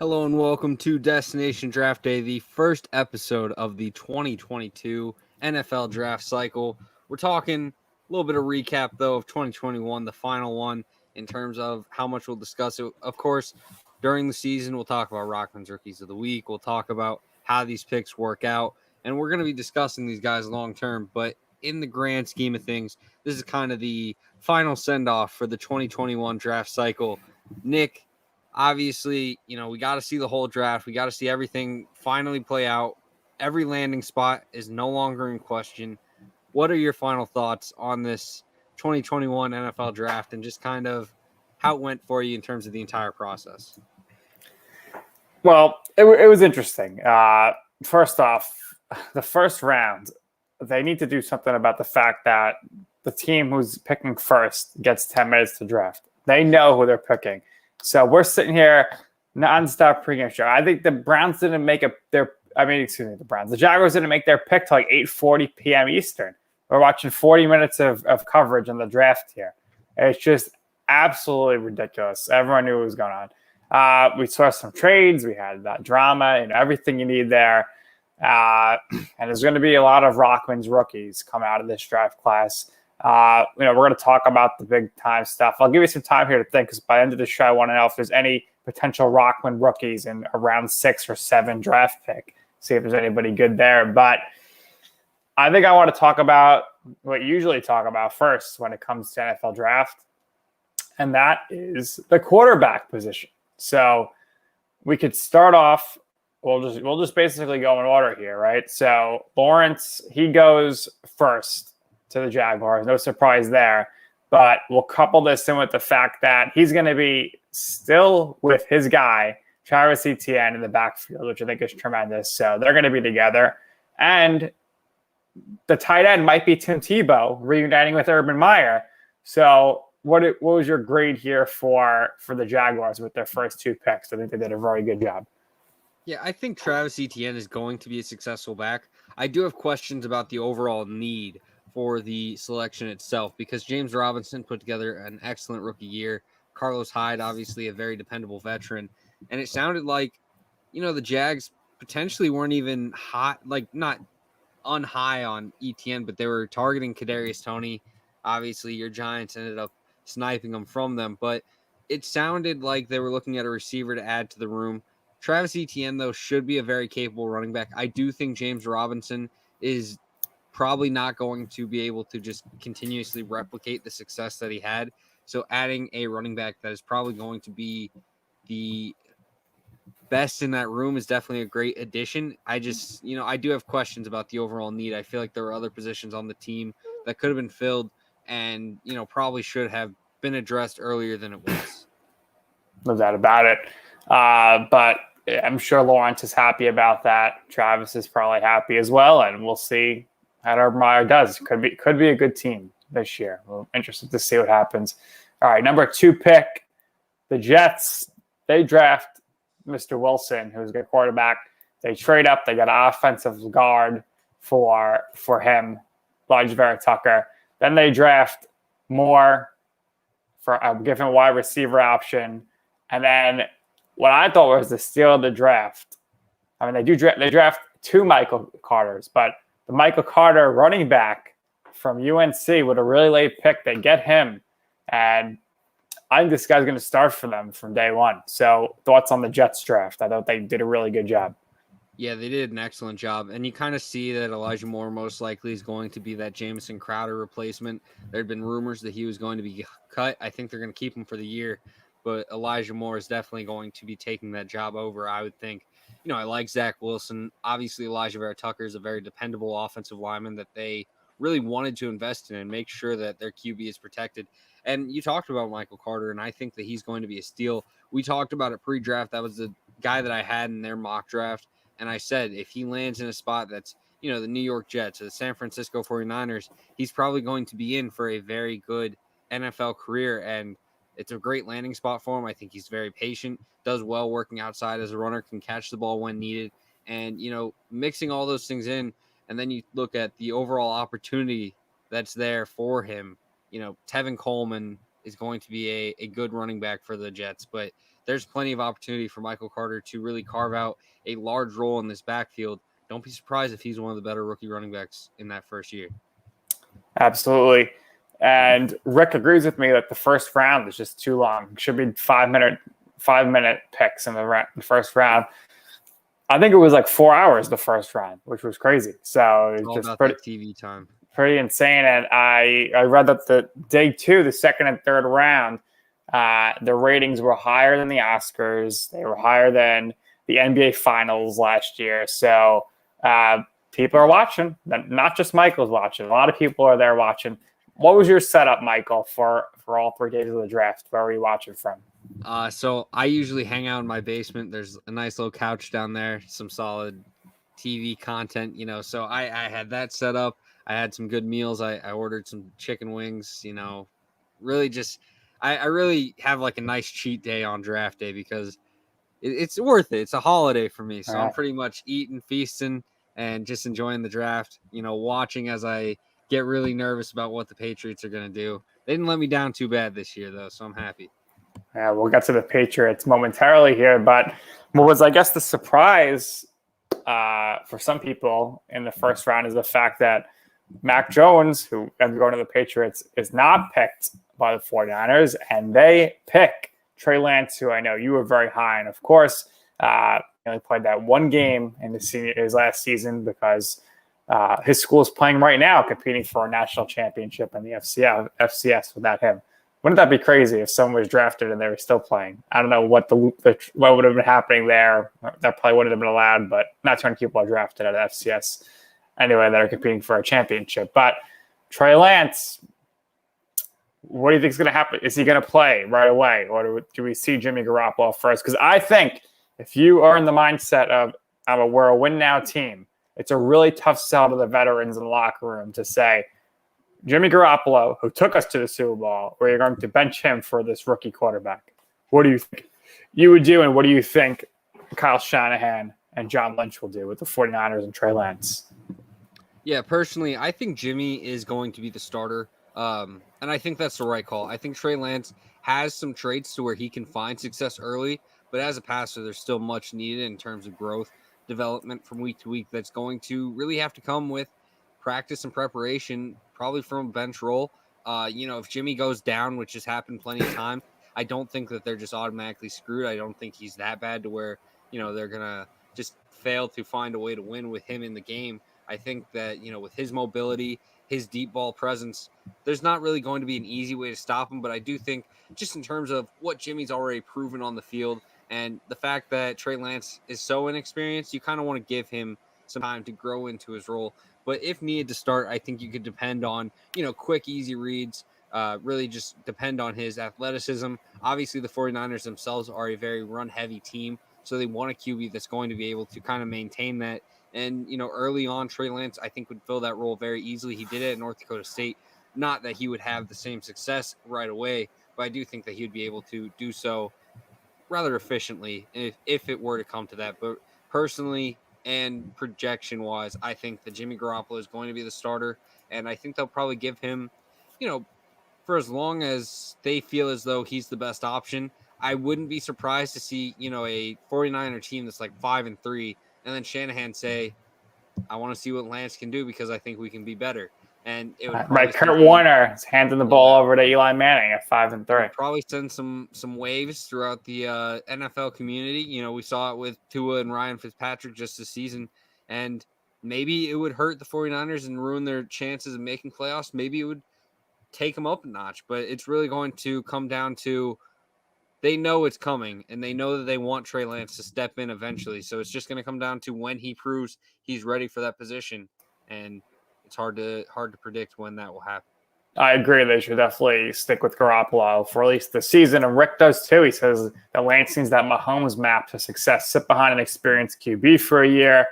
Hello and welcome to Destination Draft Day, the first episode of the 2022 NFL draft cycle. We're talking a little bit of recap, though, of 2021, the final one, in terms of how much we'll discuss it. Of course, during the season, we'll talk about Rockman's Rookies of the Week. We'll talk about how these picks work out, and we're going to be discussing these guys long term. But in the grand scheme of things, this is kind of the final send-off for the 2021 draft cycle. Nick, obviously, we got to see the whole draft. We got to see everything finally play out. Every landing spot is no longer in question. What are your final thoughts on this 2021 NFL draft and just kind of how it went for you in terms of the entire process? Well, it was interesting. First off, the first round, they need to do something about the fact that the team who's picking first gets 10 minutes to draft. They know who they're picking. So we're sitting here nonstop pregame show. I think the Browns didn't make the Jaguars didn't make their pick till like 8:40 p.m. Eastern. We're watching 40 minutes of coverage in the draft here. It's just absolutely ridiculous. Everyone knew what was going on. We saw some trades. We had that drama and everything you need there. And there's going to be a lot of Rockman's rookies come out of this draft class. We're going to talk about the big time stuff. I'll give you some time here to think, because by the end of the show, I want to know if there's any potential Rockman rookies in a round 6 or 7 draft pick. See if there's anybody good there. But I think I want to talk about what you usually talk about first when it comes to NFL draft, and that is the quarterback position. So we could start off. We'll just basically go in order here, right? So Lawrence, he goes first to the Jaguars. No surprise there. But we'll couple this in with the fact that he's going to be still with his guy, Travis Etienne, in the backfield, which I think is tremendous. So they're going to be together. And the tight end might be Tim Tebow reuniting with Urban Meyer. So what was your grade here for the Jaguars with their first 2 picks? I think they did a very good job. Yeah, I think Travis Etienne is going to be a successful back. I do have questions about the overall need for the selection itself, because James Robinson put together an excellent rookie year. Carlos Hyde, obviously a very dependable veteran. And it sounded like, the Jags potentially weren't even hot, like not unhigh on Etienne, but they were targeting Kadarius Toney. Obviously, your Giants ended up sniping him from them, but it sounded like they were looking at a receiver to add to the room. Travis Etienne, though, should be a very capable running back. I do think James Robinson is probably not going to be able to just continuously replicate the success that he had. So adding a running back that is probably going to be the best in that room is definitely a great addition. I just, I do have questions about the overall need. I feel like there are other positions on the team that could have been filled and, probably should have been addressed earlier than it was. No doubt about it. But I'm sure Lawrence is happy about that. Travis is probably happy as well, and we'll see how Urban Meyer does. Could be a good team this year. We're interested to see what happens. All right, number 2 pick, the Jets. They draft Mr. Wilson, who's a good quarterback. They trade up. They got an offensive guard for him, Elijah Vera Tucker. Then they draft Moore for give him a wide receiver option, and then what I thought was the steal of the draft. I mean, they draft 2 Michael Carters, but the Michael Carter running back from UNC with a really late pick, they get him. And I think this guy's going to start for them from day one. So thoughts on the Jets draft? I thought they did a really good job. Yeah, they did an excellent job. And you kind of see that Elijah Moore most likely is going to be that Jamison Crowder replacement. There had been rumors that he was going to be cut. I think they're going to keep him for the year. But Elijah Moore is definitely going to be taking that job over, I would think. I like Zach Wilson. Obviously, Elijah Vera Tucker is a very dependable offensive lineman that they really wanted to invest in and make sure that their QB is protected. And you talked about Michael Carter, and I think that he's going to be a steal. We talked about it pre-draft. That was the guy that I had in their mock draft. And I said, if he lands in a spot that's, the New York Jets or the San Francisco 49ers, he's probably going to be in for a very good NFL career. And it's a great landing spot for him. I think he's very patient, does well working outside as a runner, can catch the ball when needed. And, mixing all those things in, and then you look at the overall opportunity that's there for him. Tevin Coleman is going to be a good running back for the Jets, but there's plenty of opportunity for Michael Carter to really carve out a large role in this backfield. Don't be surprised if he's one of the better rookie running backs in that first year. Absolutely. And Rick agrees with me that the first round is just too long. It should be 5-minute picks in the first round. I think it was like 4 hours the first round, which was crazy. So it's all just about pretty that TV time. Pretty insane. And I read that the day two, the second and third round, the ratings were higher than the Oscars. They were higher than the NBA Finals last year. So people are watching. Not just Michael's watching. A lot of people are there watching. What was your setup, Michael, for all 3 days of the draft? Where were you watching from? So I usually hang out in my basement. There's a nice little couch down there, some solid TV content, so I had that set up. I had some good meals. I ordered some chicken wings, really just, I really have like a nice cheat day on draft day because it's worth it. It's a holiday for me. So I'm pretty much eating, feasting, and just enjoying the draft, watching as I get really nervous about what the Patriots are going to do. They didn't let me down too bad this year, though, so I'm happy. Yeah, we'll get to the Patriots momentarily here, but what was, I guess, the surprise for some people in the first round is the fact that Mac Jones, who ends up going to the Patriots, is not picked by the 49ers, and they pick Trey Lance, who I know you were very high on. Of course, he only played that one game in his last season because his school is playing right now, competing for a national championship in the FCS without him. Wouldn't that be crazy if someone was drafted and they were still playing? I don't know what would have been happening there. That probably wouldn't have been allowed, but not too many people are drafted at FCS anyway that are competing for a championship. But Trey Lance, what do you think is going to happen? Is he going to play right away, or do we see Jimmy Garoppolo first? Because I think if you are in the mindset of we're a win-now team, it's a really tough sell to the veterans in the locker room to say, Jimmy Garoppolo, who took us to the Super Bowl, where you're going to bench him for this rookie quarterback. What do you think you would do, and what do you think Kyle Shanahan and John Lynch will do with the 49ers and Trey Lance? Yeah, personally, I think Jimmy is going to be the starter, and I think that's the right call. I think Trey Lance has some traits to where he can find success early, but as a passer, there's still much needed in terms of growth, development from week to week that's going to really have to come with practice and preparation, probably from a bench role. If Jimmy goes down, which has happened plenty of times, I don't think that they're just automatically screwed. I don't think he's that bad to where, they're going to just fail to find a way to win with him in the game. I think that, with his mobility, his deep ball presence, there's not really going to be an easy way to stop him. But I do think just in terms of what Jimmy's already proven on the field and the fact that Trey Lance is so inexperienced, you kind of want to give him some time to grow into his role. But if needed to start, I think you could depend on, quick, easy reads, really just depend on his athleticism. Obviously, the 49ers themselves are a very run-heavy team, so they want a QB that's going to be able to kind of maintain that. And, early on, Trey Lance, I think, would fill that role very easily. He did it at North Dakota State. Not that he would have the same success right away, but I do think that he would be able to do so rather efficiently if it were to come to that. But personally, and projection-wise, I think that Jimmy Garoppolo is going to be the starter, and I think they'll probably give him, for as long as they feel as though he's the best option. I wouldn't be surprised to see, a 49er team that's like 5-3, and then Shanahan say, I want to see what Lance can do because I think we can be better. And it would right, Kurt Warner is handing the ball over to Eli Manning at 5-3. Probably send some waves throughout the NFL community. We saw it with Tua and Ryan Fitzpatrick just this season, and maybe it would hurt the 49ers and ruin their chances of making playoffs. Maybe it would take them up a notch, but it's really going to come down to they know it's coming, and they know that they want Trey Lance to step in eventually. So it's just going to come down to when he proves he's ready for that position, and it's hard to predict when that will happen. I agree. They should definitely stick with Garoppolo for at least the season. And Rick does too. He says that Lance needs that Mahomes map to success. Sit behind an experienced QB for a year.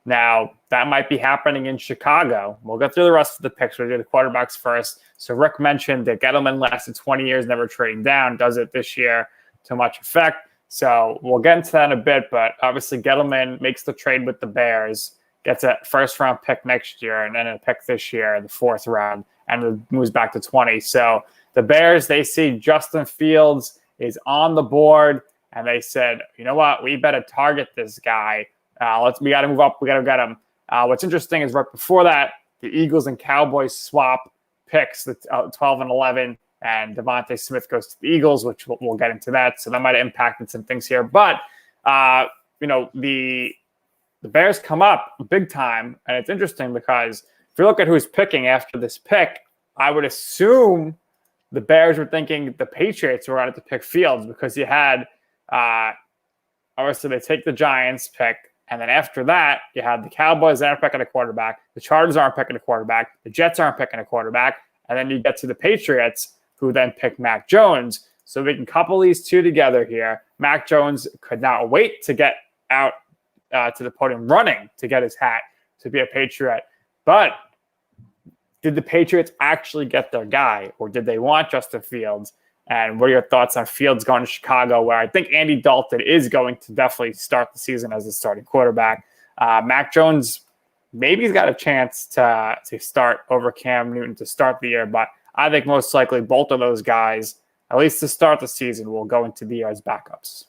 Now, that might be happening in Chicago. We'll get through the rest of the picks. We'll do the quarterbacks first. So Rick mentioned that Gettleman lasted 20 years, never trading down. Does it this year to much effect. So we'll get into that in a bit. But obviously, Gettleman makes the trade with the Bears, gets a first-round pick next year, and then a pick this year in the fourth round, and it moves back to 20. So the Bears, they see Justin Fields is on the board, and they said, you know what, we better target this guy. We got to move up. We got to get him. What's interesting is right before that, the Eagles and Cowboys swap picks, the 12 and 11, and Devontae Smith goes to the Eagles, which we'll get into that. So that might have impacted some things here. But, the Bears come up big time, and it's interesting because if you look at who's picking after this pick, I would assume the Bears were thinking the Patriots were out to pick Fields because you had, obviously they take the Giants pick, and then after that, you had the Cowboys that aren't picking a quarterback, the Chargers aren't picking a quarterback, the Jets aren't picking a quarterback, and then you get to the Patriots who then pick Mac Jones. So we can couple these two together here. Mac Jones could not wait to get out to the podium running to get his hat to be a Patriot. But did the Patriots actually get their guy, or did they want Justin Fields? And what are your thoughts on Fields going to Chicago, where I think Andy Dalton is going to definitely start the season as a starting quarterback? Mac Jones, maybe he's got a chance to start over Cam Newton to start the year, but I think most likely both of those guys, at least to start the season, will go into the year as backups.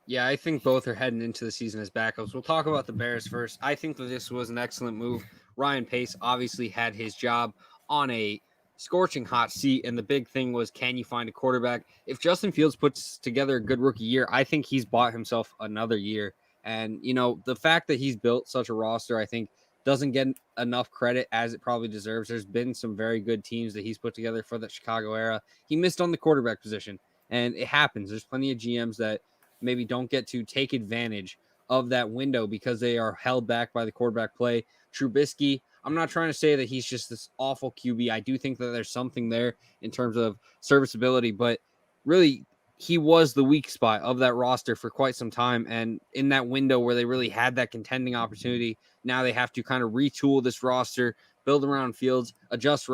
Yeah, I think both are heading into the season as backups. We'll talk about the Bears first. I think that this was an excellent move. Ryan Pace obviously had his job on a scorching hot seat, and the big thing was, can you find a quarterback? If Justin Fields puts together a good rookie year, I think he's bought himself another year. And, the fact that he's built such a roster, I think, doesn't get enough credit as it probably deserves. There's been some very good teams that he's put together for the Chicago era. He missed on the quarterback position, and it happens. There's plenty of GMs that maybe don't get to take advantage of that window because they are held back by the quarterback play. Trubisky, I'm not trying to say that he's just this awful QB. I do think that there's something there in terms of serviceability, but really he was the weak spot of that roster for quite some time. And in that window where they really had that contending opportunity, now they have to kind of retool this roster, build around Fields, adjust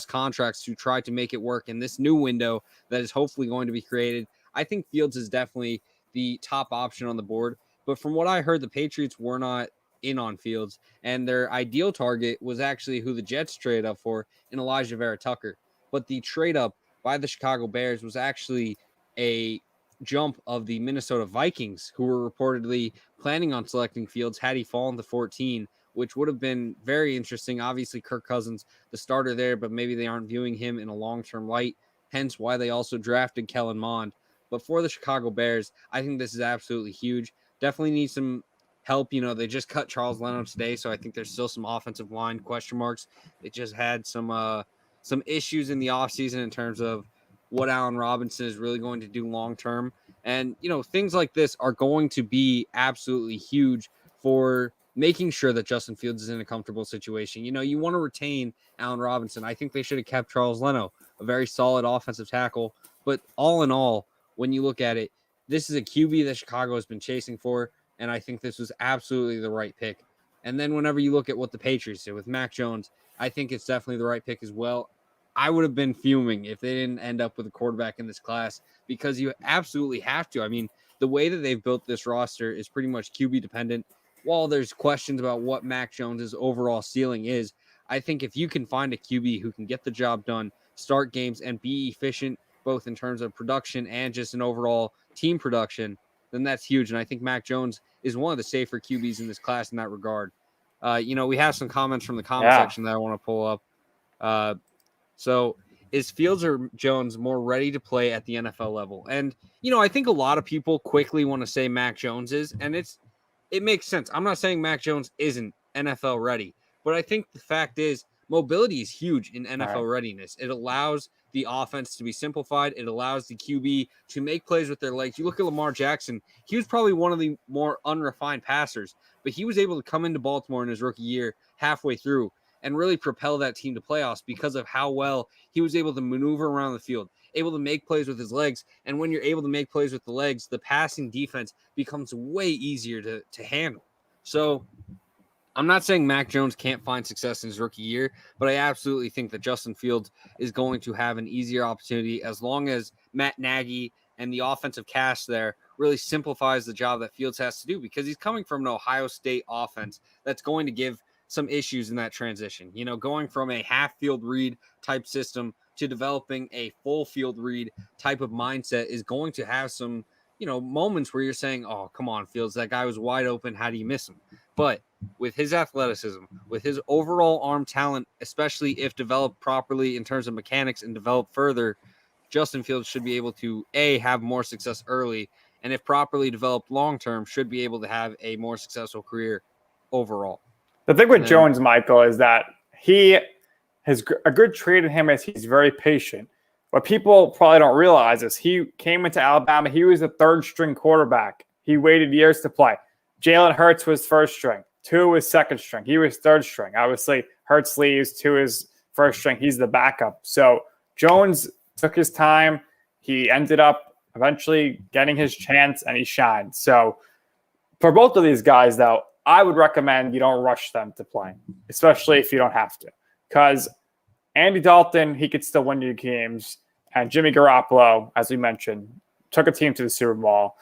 contracts to try to make it work in this new window that is hopefully going to be created. I think Fields is definitely the top option on the board. But from what I heard, the Patriots were not in on Fields, and their ideal target was actually who the Jets traded up for in Elijah Vera Tucker. But the trade up by the Chicago Bears was actually a jump of the Minnesota Vikings, who were reportedly planning on selecting Fields had he fallen to 14, which would have been very interesting. Obviously, Kirk Cousins, the starter there, but maybe they aren't viewing him in a long-term light, hence why they also drafted Kellen Mond. But for the Chicago Bears, I think this is absolutely huge. Definitely need some help. They just cut Charles Leno today, so I think there's still some offensive line question marks. They just had some issues in the offseason in terms of what Allen Robinson is really going to do long term. And, things like this are going to be absolutely huge for making sure that Justin Fields is in a comfortable situation. You want to retain Allen Robinson. I think they should have kept Charles Leno, a very solid offensive tackle. But all in all, when you look at it, this is a QB that Chicago has been chasing for, and I think this was absolutely the right pick. And then whenever you look at what the Patriots did with Mac Jones, I think it's definitely the right pick as well. I would have been fuming if they didn't end up with a quarterback in this class, because you absolutely have to. I mean, the way that they've built this roster is pretty much QB dependent. While there's questions about what Mac Jones's overall ceiling is, I think if you can find a QB who can get the job done, start games, and be efficient, both in terms of production and just an overall team production, then that's huge. And I think Mac Jones is one of the safer QBs in this class in that regard. We have some comments from the comment section that I want to pull up. So is Fields or Jones more ready to play at the NFL level? And, I think a lot of people quickly want to say Mac Jones is, and it makes sense. I'm not saying Mac Jones isn't NFL ready, but I think the fact is mobility is huge in NFL readiness. It allows the offense to be simplified. It allows the QB to make plays with their legs. You look at Lamar Jackson, he was probably one of the more unrefined passers, but he was able to come into Baltimore in his rookie year halfway through and really propel that team to playoffs because of how well he was able to maneuver around the field, able to make plays with his legs. And when you're able to make plays with the legs, the passing defense becomes way easier to handle. So I'm not saying Mac Jones can't find success in his rookie year, but I absolutely think that Justin Fields is going to have an easier opportunity as long as Matt Nagy and the offensive cast there really simplifies the job that Fields has to do, because he's coming from an Ohio State offense that's going to give some issues in that transition. Going from a half field read type system to developing a full field read type of mindset is going to have some moments where you're saying, oh, come on, Fields, that guy was wide open. How do you miss him? But with his athleticism, with his overall arm talent, especially if developed properly in terms of mechanics and developed further, Justin Fields should be able to, have more success early, and if properly developed long-term, should be able to have a more successful career overall. The thing with Jones, Michael, is that he has a good trait in him is he's very patient. What people probably don't realize is he came into Alabama, he was a third-string quarterback. He waited years to play. Jalen Hurts was first string. Tua was second string. He was third string. Obviously, Hurts leaves. Tua is first string. He's the backup. So Jones took his time. He ended up eventually getting his chance, and he shined. So for both of these guys, though, I would recommend you don't rush them to play, especially if you don't have to. Because Andy Dalton, he could still win you games. And Jimmy Garoppolo, as we mentioned, took a team to the Super Bowl.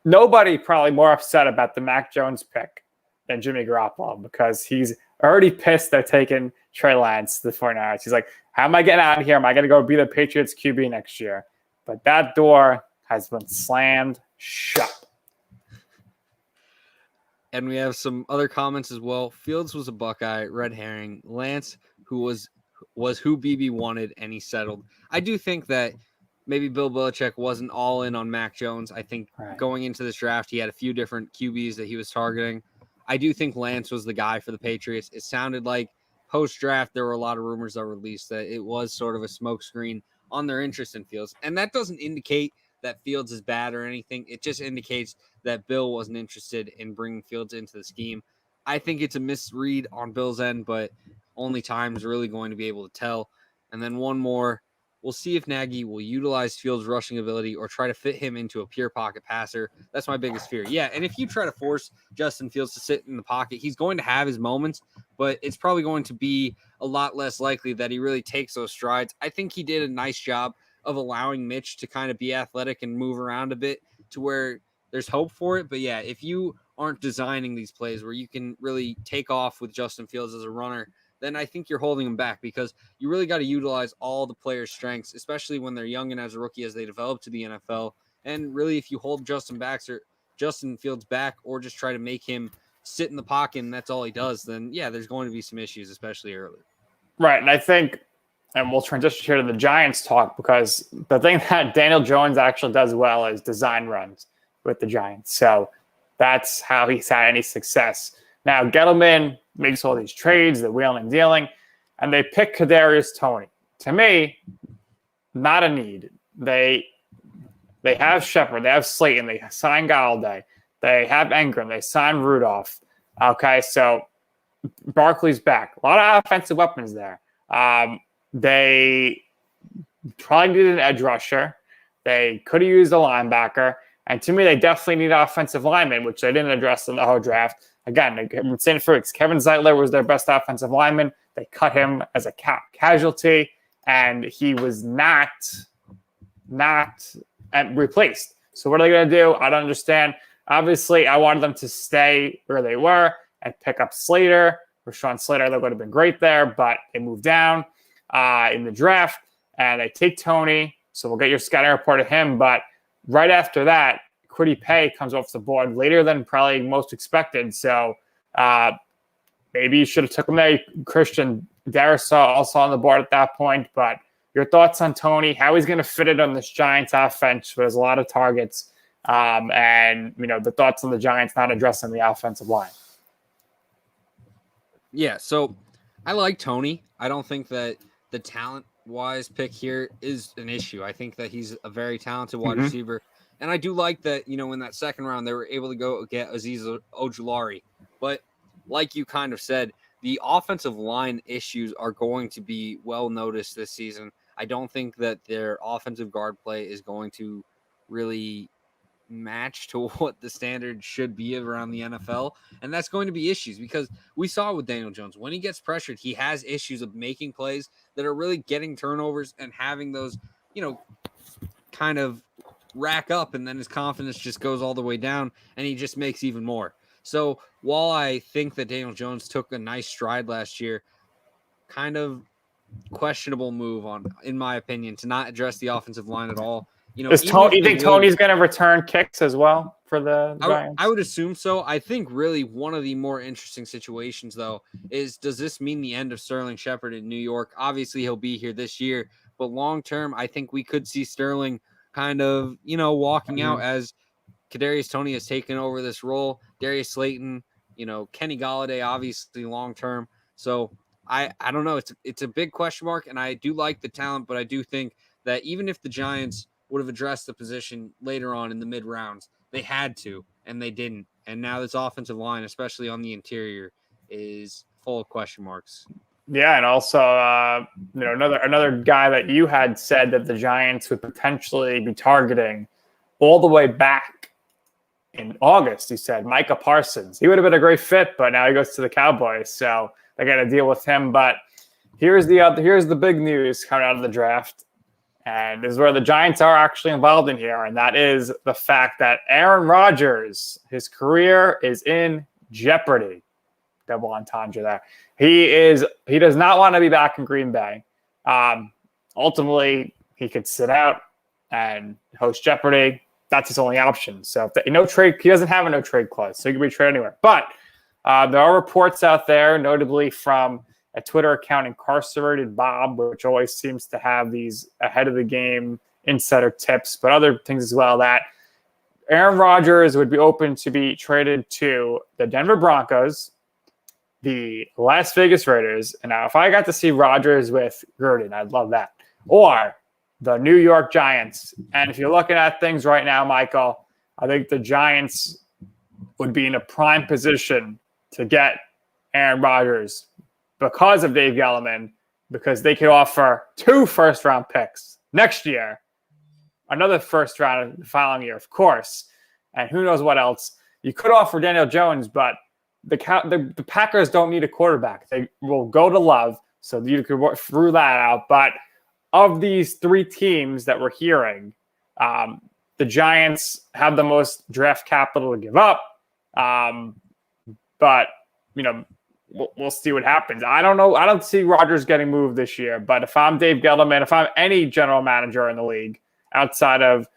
Nobody probably more upset about the Mac Jones pick than Jimmy Garoppolo because he's already pissed they're taking Trey Lance to the 49ers. He's like, how am I getting out of here? Am I going to go be the Patriots QB next year? But that door has been slammed shut. And we have some other comments as well. Fields was a Buckeye, red herring. Lance, who was who BB wanted, and he settled. I do think that maybe Bill Belichick wasn't all in on Mac Jones. I think going into this draft, he had a few different QBs that he was targeting. I do think Lance was the guy for the Patriots. It sounded like post-draft, there were a lot of rumors that were released that it was sort of a smokescreen on their interest in Fields. And that doesn't indicate that Fields is bad or anything. It just indicates that Bill wasn't interested in bringing Fields into the scheme. I think it's a misread on Bill's end, but only time is really going to be able to tell. And then one more. We'll see if Nagy will utilize Fields' rushing ability or try to fit him into a pure pocket passer. That's my biggest fear. Yeah, and if you try to force Justin Fields to sit in the pocket, he's going to have his moments, but it's probably going to be a lot less likely that he really takes those strides. I think he did a nice job of allowing Mitch to kind of be athletic and move around a bit to where there's hope for it. But yeah, if you aren't designing these plays where you can really take off with Justin Fields as a runner, then I think you're holding them back because you really got to utilize all the players' strengths, especially when they're young and as a rookie as they develop to the NFL. And really, if you hold Justin Fields back or just try to make him sit in the pocket and that's all he does, then yeah, there's going to be some issues, especially early. Right, and I think, and we'll transition here to the Giants talk because the thing that Daniel Jones actually does well is design runs with the Giants. So that's how he's had any success. Now, Gettleman makes all these trades, the wheeling and dealing, and they pick Kadarius Toney. To me, not a need. They have Shepard, they have Slayton, they sign Galladay, they have Engram, they sign Rudolph. Okay, so Barkley's back. A lot of offensive weapons there. They probably needed an edge rusher. They could have used a linebacker. And to me, they definitely need offensive linemen, which they didn't address in the whole draft. Again, St. Felix, Kevin Zeitler was their best offensive lineman. They cut him as a cap casualty, and he was not replaced. So what are they going to do? I don't understand. Obviously, I wanted them to stay where they were and pick up Slater. Rashawn Slater, that would have been great there, but they moved down in the draft, and they take Toney. So we'll get your scouting report of him. But right after that, Kwity Paye comes off the board later than probably most expected. So maybe you should have took him there. Christian Darrisaw also on the board at that point. But your thoughts on Toney, how he's going to fit it on this Giants offense, where there's a lot of targets, and the thoughts on the Giants not addressing the offensive line. Yeah, so I like Toney. I don't think that the talent-wise pick here is an issue. I think that he's a very talented wide receiver. And I do like that, in that second round, they were able to go get Azeez Ojulari. But like you kind of said, the offensive line issues are going to be well noticed this season. I don't think that their offensive guard play is going to really match to what the standard should be around the NFL. And that's going to be issues because we saw with Daniel Jones, when he gets pressured, he has issues of making plays that are really getting turnovers and having those, kind of rack up, and then his confidence just goes all the way down and he just makes even more. So while I think that Daniel Jones took a nice stride last year, kind of questionable move in my opinion, to not address the offensive line at all. Is Tony? You think Tony's going to return kicks as well for the Giants? I would assume so. I think really one of the more interesting situations, though, is does this mean the end of Sterling Shepard in New York? Obviously, he'll be here this year, but long term, I think we could see Sterling kind of, walking out as Kadarius Toney has taken over this role. Darius Slayton, Kenny Golladay, obviously long term. So I don't know. It's a big question mark, and I do like the talent, but I do think that even if the Giants would have addressed the position later on in the mid rounds, they had to, and they didn't. And now this offensive line, especially on the interior, is full of question marks. Yeah, and also, another guy that you had said that the Giants would potentially be targeting all the way back in August. He said Micah Parsons. He would have been a great fit, but now he goes to the Cowboys, so they got to deal with him. But here's the big news coming out of the draft. And this is where the Giants are actually involved in here, and that is the fact that Aaron Rodgers, his career is in jeopardy. Double entendre there. He does not want to be back in Green Bay. Ultimately, he could sit out and host Jeopardy. That's his only option. So no trade, he doesn't have a no trade clause, so he can be traded anywhere. But there are reports out there, notably from a Twitter account, Incarcerated Bob, which always seems to have these ahead of the game insider tips, but other things as well, that Aaron Rodgers would be open to be traded to the Denver Broncos, the Las Vegas Raiders, and now if I got to see Rodgers with Gruden, I'd love that, or the New York Giants. And if you're looking at things right now, Michael, I think the Giants would be in a prime position to get Aaron Rodgers because of Dave Gettleman, because they could offer 2 first-round picks next year, another first round the following year, of course, and who knows what else. You could offer Daniel Jones, but the Packers don't need a quarterback. They will go to Love, so you could work through that out. But of these 3 teams that we're hearing, the Giants have the most draft capital to give up. But, we'll see what happens. I don't know. I don't see Rodgers getting moved this year. But if I'm Dave Gettleman, if I'm any general manager in the league outside of,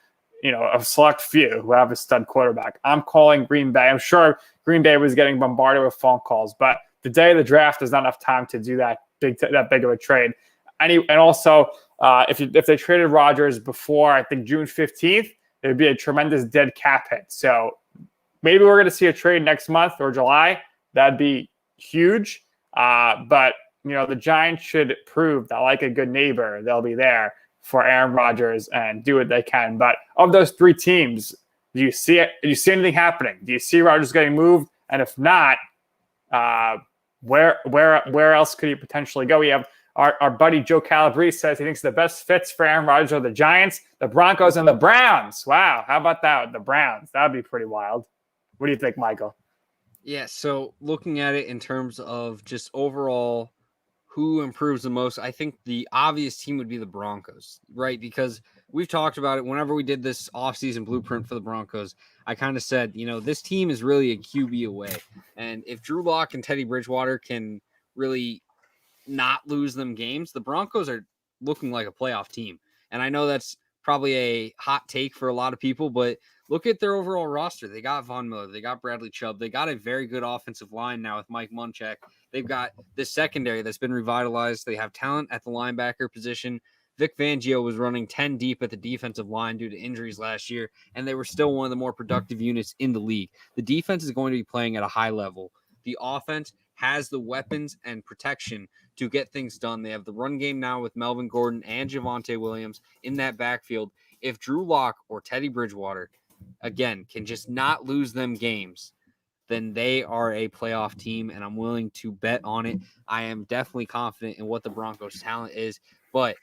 a select few who have a stud quarterback, I'm calling Green Bay. I'm sure Green Bay was getting bombarded with phone calls, but the day of the draft, there's not enough time to do that big of a trade. And also, if they traded Rodgers before, I think June 15th, it would be a tremendous dead cap hit. So maybe we're going to see a trade next month or July. That'd be huge. But, the Giants should prove that, like a good neighbor, they'll be there for Aaron Rodgers and do what they can. But of those 3 teams, do you see it? Do you see anything happening? Do you see Rodgers getting moved? And if not, where else could he potentially go? We have our buddy Joe Calabrese says he thinks the best fits for Aaron Rodgers are the Giants, the Broncos, and the Browns. Wow, how about that? The Browns. That would be pretty wild. What do you think, Michael? Yeah, so looking at it in terms of just overall who improves the most, I think the obvious team would be the Broncos, right? Because we've talked about it whenever we did this offseason blueprint for the Broncos. I kind of said, this team is really a QB away. And if Drew Lock and Teddy Bridgewater can really not lose them games, the Broncos are looking like a playoff team. And I know that's probably a hot take for a lot of people, but look at their overall roster. They got Von Miller. They got Bradley Chubb. They got a very good offensive line now with Mike Munchak. They've got this secondary that's been revitalized. They have talent at the linebacker position. Vic Fangio was running 10 deep at the defensive line due to injuries last year, and they were still one of the more productive units in the league. The defense is going to be playing at a high level. The offense has the weapons and protection to get things done. They have the run game now with Melvin Gordon and Javonte Williams in that backfield. If Drew Lock or Teddy Bridgewater, again, can just not lose them games, then they are a playoff team, and I'm willing to bet on it. I am definitely confident in what the Broncos' talent is, but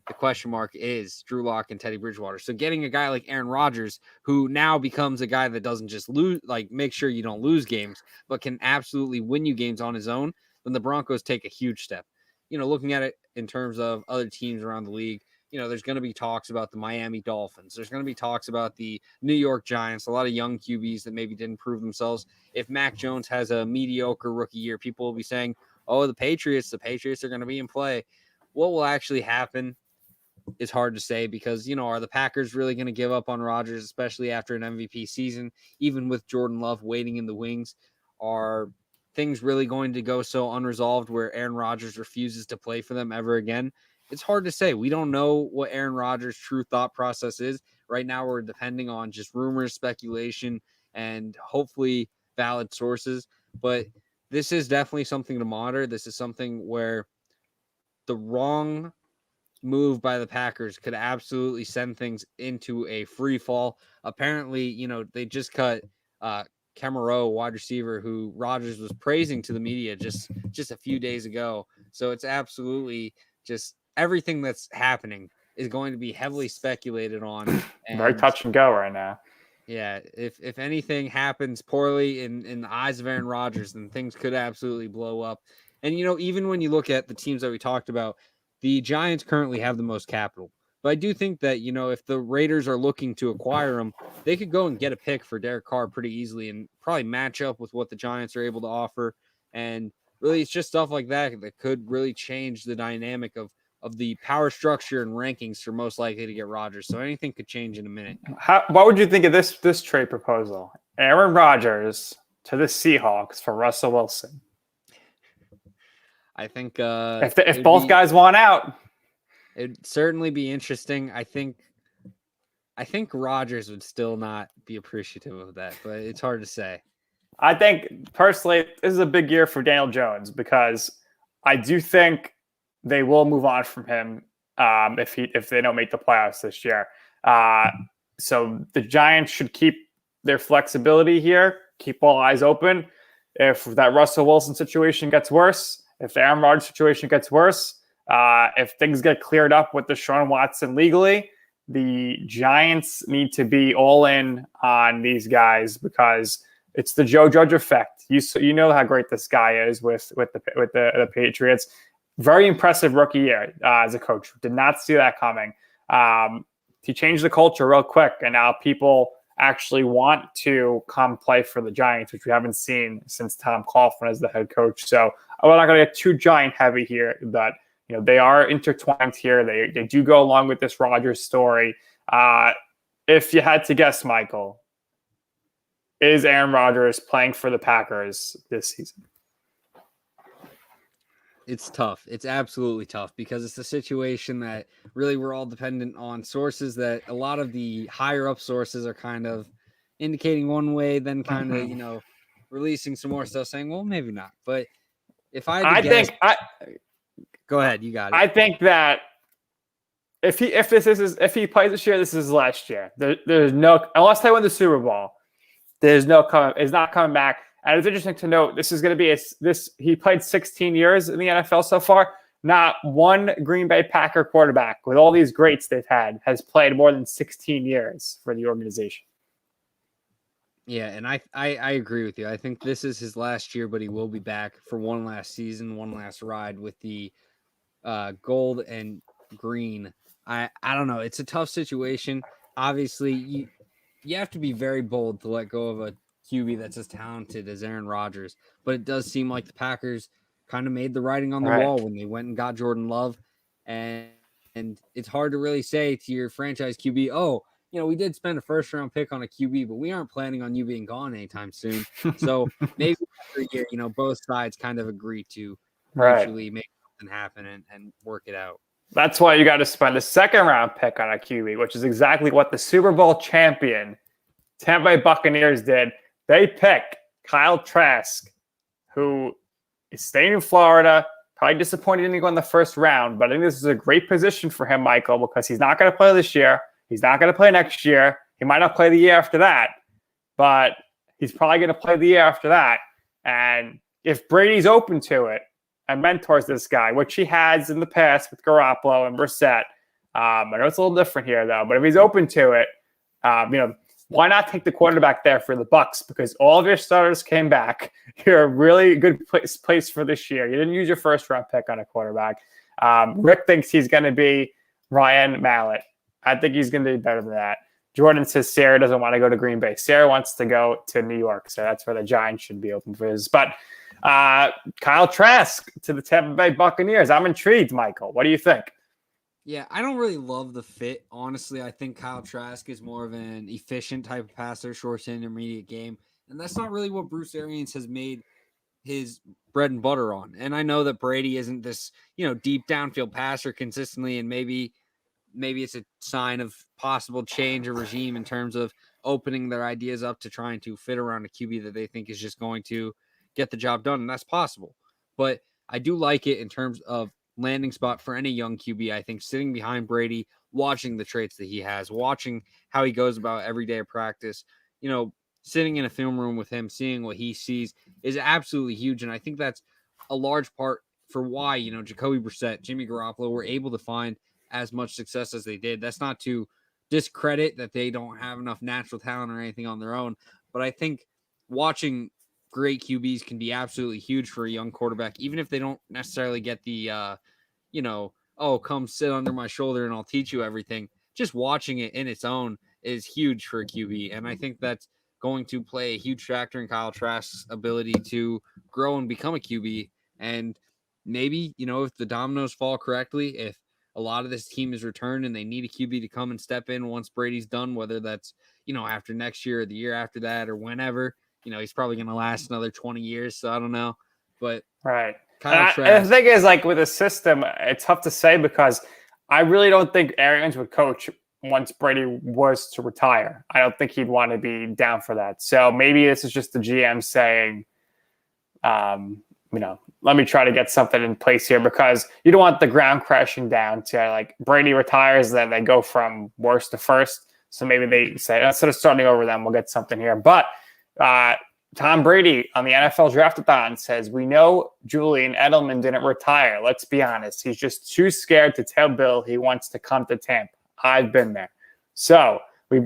the question mark is Drew Lock and Teddy Bridgewater. So getting a guy like Aaron Rodgers, who now becomes a guy that doesn't just lose, like make sure you don't lose games, but can absolutely win you games on his own, then the Broncos take a huge step. Looking at it in terms of other teams around the league, there's going to be talks about the Miami Dolphins. There's going to be talks about the New York Giants, a lot of young QBs that maybe didn't prove themselves. If Mac Jones has a mediocre rookie year, people will be saying, oh, the Patriots are going to be in play. What will actually happen? is hard to say because, are the Packers really going to give up on Rodgers, especially after an MVP season, even with Jordan Love waiting in the wings? Are things really going to go so unresolved where Aaron Rodgers refuses to play for them ever again? It's hard to say. We don't know what Aaron Rodgers' true thought process is. Right now, we're depending on just rumors, speculation, and hopefully valid sources. But this is definitely something to monitor. This is something where the wrong move by the Packers could absolutely send things into a free fall. Apparently, they just cut Kemerow, wide receiver, who Rodgers was praising to the media just a few days ago. So it's absolutely just everything that's happening is going to be heavily speculated on. And very touch and go right now. Yeah, if anything happens poorly in the eyes of Aaron Rodgers, then things could absolutely blow up. And, even when you look at the teams that we talked about, the Giants currently have the most capital. But I do think that, if the Raiders are looking to acquire him, they could go and get a pick for Derek Carr pretty easily and probably match up with what the Giants are able to offer. And really, it's just stuff like that could really change the dynamic of the power structure and rankings for most likely to get Rodgers. So anything could change in a minute. What would you think of this trade proposal? Aaron Rodgers to the Seahawks for Russell Wilson. I think if both guys want out, it'd certainly be interesting. I think Rodgers would still not be appreciative of that, but it's hard to say. I think personally, this is a big year for Daniel Jones because I do think they will move on from him if they don't make the playoffs this year. So the Giants should keep their flexibility here, keep all eyes open. If that Russell Wilson situation gets worse, if the Aaron Rodgers situation gets worse, if things get cleared up with Deshaun Watson legally, the Giants need to be all in on these guys because it's the Joe Judge effect. You know how great this guy is with the Patriots. Very impressive rookie year as a coach. Did not see that coming. He changed the culture real quick, and now people actually want to come play for the Giants, which we haven't seen since Tom Coughlin as the head coach. So we're not going to get too Giant heavy here, but they are intertwined here. They do go along with this Rodgers story. If you had to guess, Michael, is Aaron Rodgers playing for the Packers this season? It's tough. It's absolutely tough because it's a situation that really we're all dependent on sources that a lot of the higher up sources are kind of indicating one way, then kind of, releasing some more stuff saying, well, maybe not. But if go ahead, you got it. I think that if he plays this year, this is last year. There's no, unless they win the Super Bowl, there's no coming. It's not coming back. And it's interesting to note this is going to be he played 16 years in the NFL so far. Not one Green Bay Packer quarterback with all these greats they've had has played more than 16 years for the organization. Yeah, and I agree with you. I think this is his last year, but he will be back for one last season, one last ride with the gold and green. I don't know. It's a tough situation. Obviously, you have to be very bold to let go of a QB that's as talented as Aaron Rodgers, but it does seem like the Packers kind of made the writing on the wall when they went and got Jordan Love, and it's hard to really say to your franchise QB, oh, we did spend a first round pick on a QB, but we aren't planning on you being gone anytime soon. So maybe after a year, both sides kind of agree to mutually make something happen and work it out. That's why you got to spend a second round pick on a QB, which is exactly what the Super Bowl champion Tampa Bay Buccaneers did. They pick Kyle Trask, who is staying in Florida. Probably disappointed he didn't go in the first round, but I think this is a great position for him, Michael, because he's not going to play this year. He's not going to play next year. He might not play the year after that, but he's probably going to play the year after that. And if Brady's open to it and mentors this guy, which he has in the past with Garoppolo and Brissett, I know it's a little different here, though, but if he's open to it, why not take the quarterback there for the Bucs? Because all of your starters came back. You're a really good place for this year. You didn't use your first round pick on a quarterback. Rick thinks he's going to be Ryan Mallett. I think he's going to be better than that. Jordan says Sarah doesn't want to go to Green Bay. Sarah wants to go to New York, so that's where the Giants should be open for his. But Kyle Trask to the Tampa Bay Buccaneers. I'm intrigued, Michael. What do you think? Yeah, I don't really love the fit. Honestly, I think Kyle Trask is more of an efficient type of passer, short to intermediate game. And that's not really what Bruce Arians has made his bread and butter on. And I know that Brady isn't this, deep downfield passer consistently, and maybe it's a sign of possible change of regime in terms of opening their ideas up to trying to fit around a QB that they think is just going to get the job done. And that's possible. But I do like it in terms of landing spot for any young QB. I think sitting behind Brady, watching the traits that he has, watching how he goes about every day of practice, sitting in a film room with him, seeing what he sees is absolutely huge. And I think that's a large part for why, Jacoby Brissett, Jimmy Garoppolo were able to find as much success as they did. That's not to discredit that they don't have enough natural talent or anything on their own, but I think watching great QBs can be absolutely huge for a young quarterback, even if they don't necessarily get the, oh, come sit under my shoulder and I'll teach you everything. Just watching it in its own is huge for a QB. And I think that's going to play a huge factor in Kyle Trask's ability to grow and become a QB. And maybe, if the dominoes fall correctly, if a lot of this team is returned and they need a QB to come and step in once Brady's done, whether that's, after next year or the year after that or whenever, he's probably going to last another 20 years. So I don't know. But Right. Kyle And Trask. the thing is, like with a system, it's tough to say because I really don't think Arians would coach once Brady was to retire. I don't think he'd want to be down for that. So maybe this is just the GM saying, let me try to get something in place here because you don't want the ground crashing down to like Brady retires, then they go from worst to first. So maybe they say, instead of starting over them, we'll get something here. But Tom Brady on the NFL Draft-a-thon says, we know Julian Edelman didn't retire. Let's be honest. He's just too scared to tell Bill he wants to come to Tampa. I've been there. So we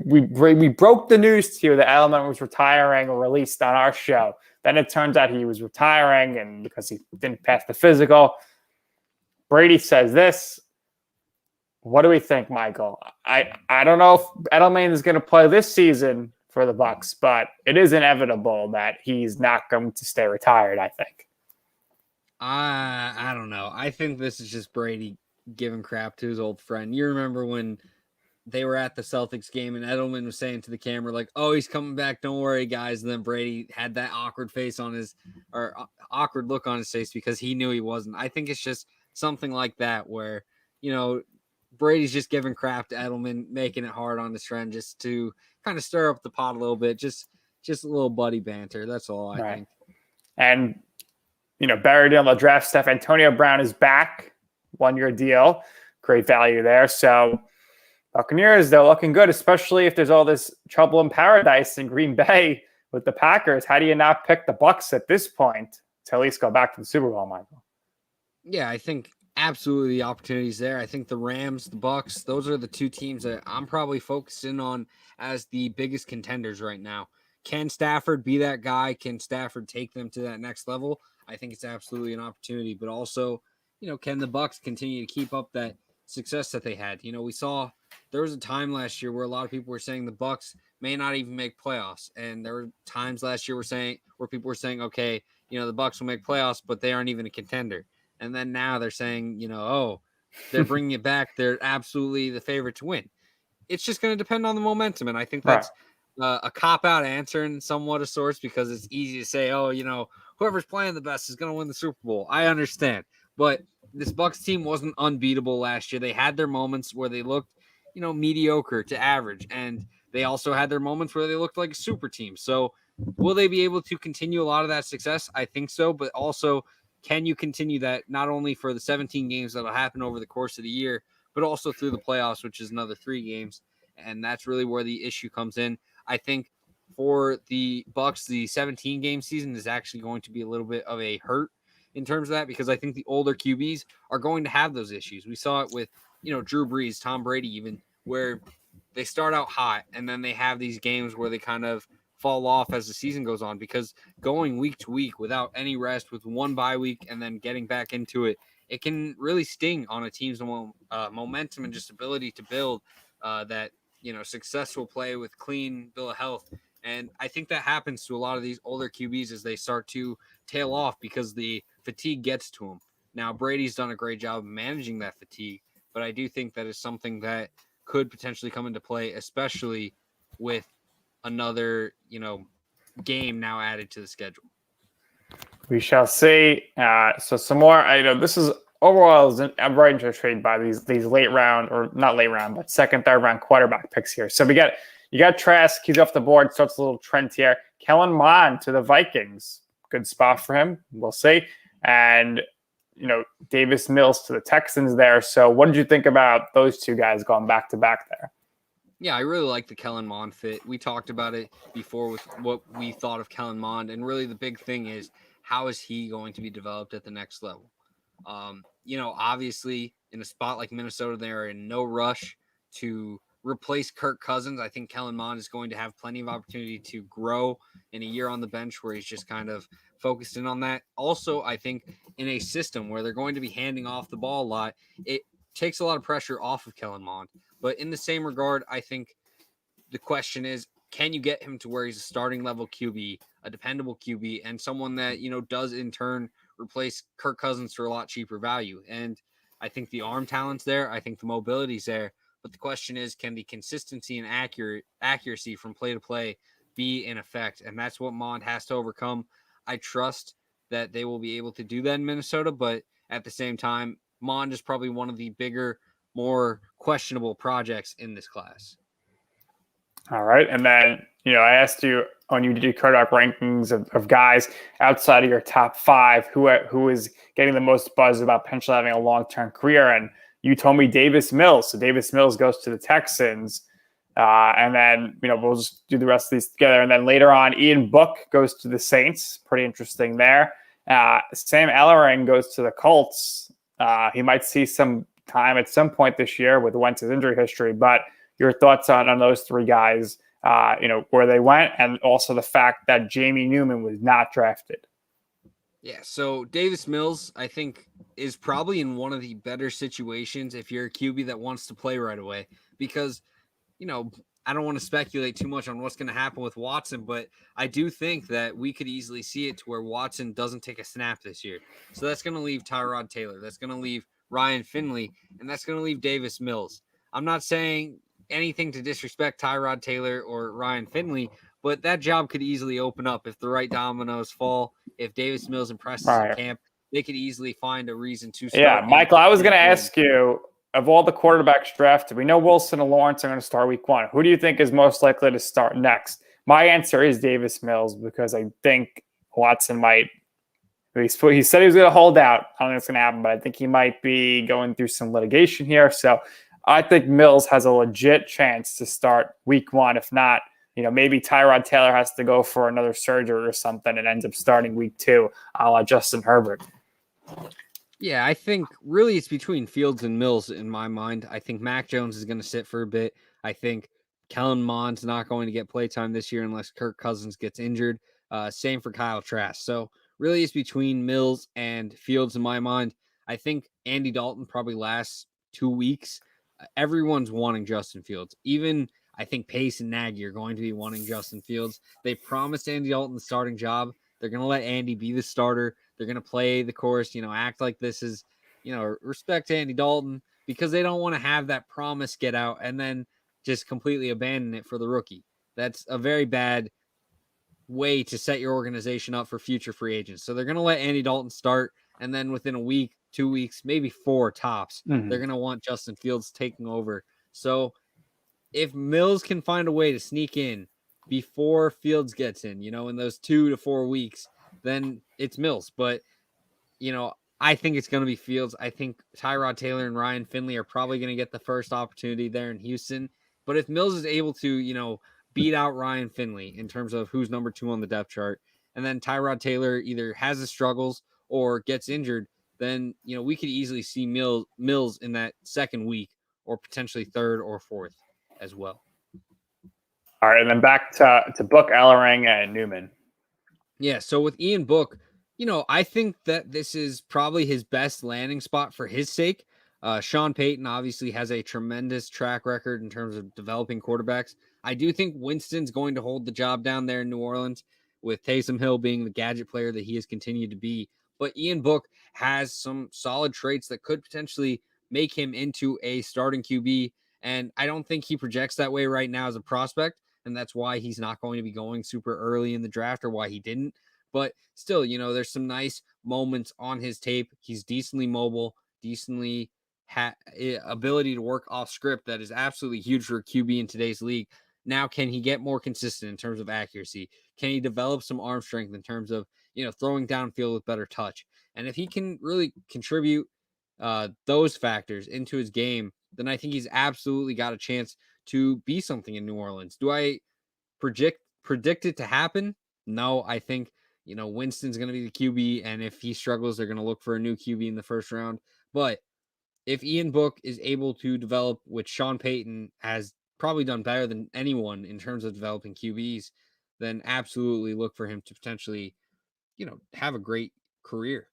broke the news to you that Edelman was retiring or released on our show. Then it turns out he was retiring and because he didn't pass the physical. Brady says this. What do we think, Michael? I don't know if Edelman is going to play this season for the Bucs, but it is inevitable that he's not going to stay retired, I think. I don't know. I think this is just Brady giving crap to his old friend. You remember when they were at the Celtics game and Edelman was saying to the camera, like, oh, he's coming back. Don't worry, guys. And then Brady had that awkward face on his or awkward look on his face because he knew he wasn't. I think it's just something like that where, Brady's just giving crap to Edelman, making it hard on his friend just to kind of stir up the pot a little bit. Just a little buddy banter. That's all I think. And, buried in the draft stuff, Antonio Brown is back. 1-year deal. Great value there. So Buccaneers, they're looking good, especially if there's all this trouble in paradise in Green Bay with the Packers. How do you not pick the Bucs at this point to at least go back to the Super Bowl, Michael? Yeah, I think absolutely the opportunities there. I think the Rams, the Bucs, those are the two teams that I'm probably focusing on as the biggest contenders right now. Can Stafford be that guy? Can Stafford take them to that next level? I think it's absolutely an opportunity, but also, can the Bucs continue to keep up that success that they had? We saw there was a time last year where a lot of people were saying the Bucs may not even make playoffs, and there were times last year where people were saying, okay, the Bucs will make playoffs, but they aren't even a contender. And then now they're saying, they're bringing it back. They're absolutely the favorite to win. It's just going to depend on the momentum. And I think that's a cop-out answer in somewhat of sorts because it's easy to say, oh, whoever's playing the best is going to win the Super Bowl. I understand. But this Bucs team wasn't unbeatable last year. They had their moments where they looked, mediocre to average. And they also had their moments where they looked like a super team. So will they be able to continue a lot of that success? I think so. But also, can you continue that not only for the 17 games that'll happen over the course of the year, but also through the playoffs, which is another 3 games? And that's really where the issue comes in. I think for the Bucs, the 17-game season is actually going to be a little bit of a hurt in terms of that because I think the older QBs are going to have those issues. We saw it with, Drew Brees, Tom Brady even, where they start out hot and then they have these games where they kind of fall off as the season goes on because going week to week without any rest with one bye week and then getting back into it, it can really sting on a team's momentum and just ability to build that, successful play with clean bill of health. And I think that happens to a lot of these older QBs as they start to tail off because the fatigue gets to them. Now, Brady's done a great job of managing that fatigue, but I do think that is something that could potentially come into play, especially with another, game now added to the schedule. We shall see. So some more. I know this is overall. I'm very intrigued by these late round, or not late round, but second, third round quarterback picks here. So you got Trask. He's off the board. Starts a little trend here. Kellen Mond to the Vikings. Good spot for him. We'll see. And Davis Mills to the Texans there. So what did you think about those two guys going back to back there? Yeah, I really like the Kellen Mond fit. We talked about it before with what we thought of Kellen Mond, and really the big thing is, how is he going to be developed at the next level? Obviously in a spot like Minnesota, they're in no rush to replace Kirk Cousins. I think Kellen Mond is going to have plenty of opportunity to grow in a year on the bench where he's just kind of focused in on that. Also, I think in a system where they're going to be handing off the ball a lot, it takes a lot of pressure off of Kellen Mond. But in the same regard, I think the question is, can you get him to where he's a starting level QB, a dependable QB, and someone that, does in turn replace Kirk Cousins for a lot cheaper value? And I think the arm talent's there. I think the mobility's there. But the question is, can the consistency and accuracy from play to play be in effect? And that's what Mond has to overcome. I trust that they will be able to do that in Minnesota, but at the same time, Mond is probably one of the bigger, more questionable projects in this class. All right. And then, I asked you when you did your quarterback rankings of guys outside of your top five, who is getting the most buzz about potentially having a long-term career. And you told me Davis Mills. So Davis Mills goes to the Texans. And then, we'll just do the rest of these together. And then later on, Ian Book goes to the Saints. Pretty interesting there. Sam Ellering goes to the Colts. He might see some time at some point this year with Wentz's injury history, but your thoughts on those three guys, where they went, and also the fact that Jamie Newman was not drafted. Yeah, so Davis Mills, I think, is probably in one of the better situations if you're a QB that wants to play right away, because, I don't want to speculate too much on what's going to happen with Watson, but I do think that we could easily see it to where Watson doesn't take a snap this year. So that's going to leave Tyrod Taylor. That's going to leave Ryan Finley, and that's going to leave Davis Mills. I'm not saying anything to disrespect Tyrod Taylor or Ryan Finley, but that job could easily open up if the right dominoes fall. If Davis Mills impresses in camp, they could easily find a reason to start. Yeah, Michael, I was going to ask you, of all the quarterbacks drafted, we know Wilson and Lawrence are going to start week one. Who do you think is most likely to start next? My answer is Davis Mills, because I think Watson might. He said he was going to hold out. I don't think it's going to happen, but I think he might be going through some litigation here. So I think Mills has a legit chance to start week one. If not, maybe Tyrod Taylor has to go for another surgery or something and ends up starting week two, a la Justin Herbert. Yeah, I think really it's between Fields and Mills in my mind. I think Mac Jones is going to sit for a bit. I think Kellen Mond's not going to get playtime this year unless Kirk Cousins gets injured. Same for Kyle Trask. So really it's between Mills and Fields in my mind. I think Andy Dalton probably lasts 2 weeks. Everyone's wanting Justin Fields. Even I think Pace and Nagy are going to be wanting Justin Fields. They promised Andy Dalton the starting job. They're going to let Andy be the starter. They're going to play the course, act like this is, respect Andy Dalton, because they don't want to have that promise get out and then just completely abandon it for the rookie. That's a very bad way to set your organization up for future free agents. So they're going to let Andy Dalton start, and then within a week, 2 weeks, maybe 4 tops, they're going to want Justin Fields taking over. So if Mills can find a way to sneak in before Fields gets in, in those 2 to 4 weeks, then it's Mills. But, I think it's going to be Fields. I think Tyrod Taylor and Ryan Finley are probably going to get the first opportunity there in Houston. But if Mills is able to, beat out Ryan Finley in terms of who's number 2 on the depth chart, and then Tyrod Taylor either has his struggles or gets injured, then, we could easily see Mills in that second week, or potentially third or fourth as well. All right, and then back to Book, Ellering, and Newman. Yeah, so with Ian Book, I think that this is probably his best landing spot for his sake. Sean Payton obviously has a tremendous track record in terms of developing quarterbacks. I do think Winston's going to hold the job down there in New Orleans, with Taysom Hill being the gadget player that he has continued to be. But Ian Book has some solid traits that could potentially make him into a starting QB. And I don't think he projects that way right now as a prospect. And that's why he's not going to be going super early in the draft, or why he didn't. But still, there's some nice moments on his tape. He's decently mobile, decently ability to work off script that is absolutely huge for a QB in today's league. Now, can he get more consistent in terms of accuracy? Can he develop some arm strength in terms of, throwing downfield with better touch? And if he can really contribute those factors into his game, then I think he's absolutely got a chance to be something in New Orleans. Do I predict it to happen? No, I think, Winston's going to be the QB, and if he struggles, they're going to look for a new QB in the first round. But if Ian Book is able to develop, which Sean Payton has probably done better than anyone in terms of developing QBs, then absolutely look for him to potentially, have a great career.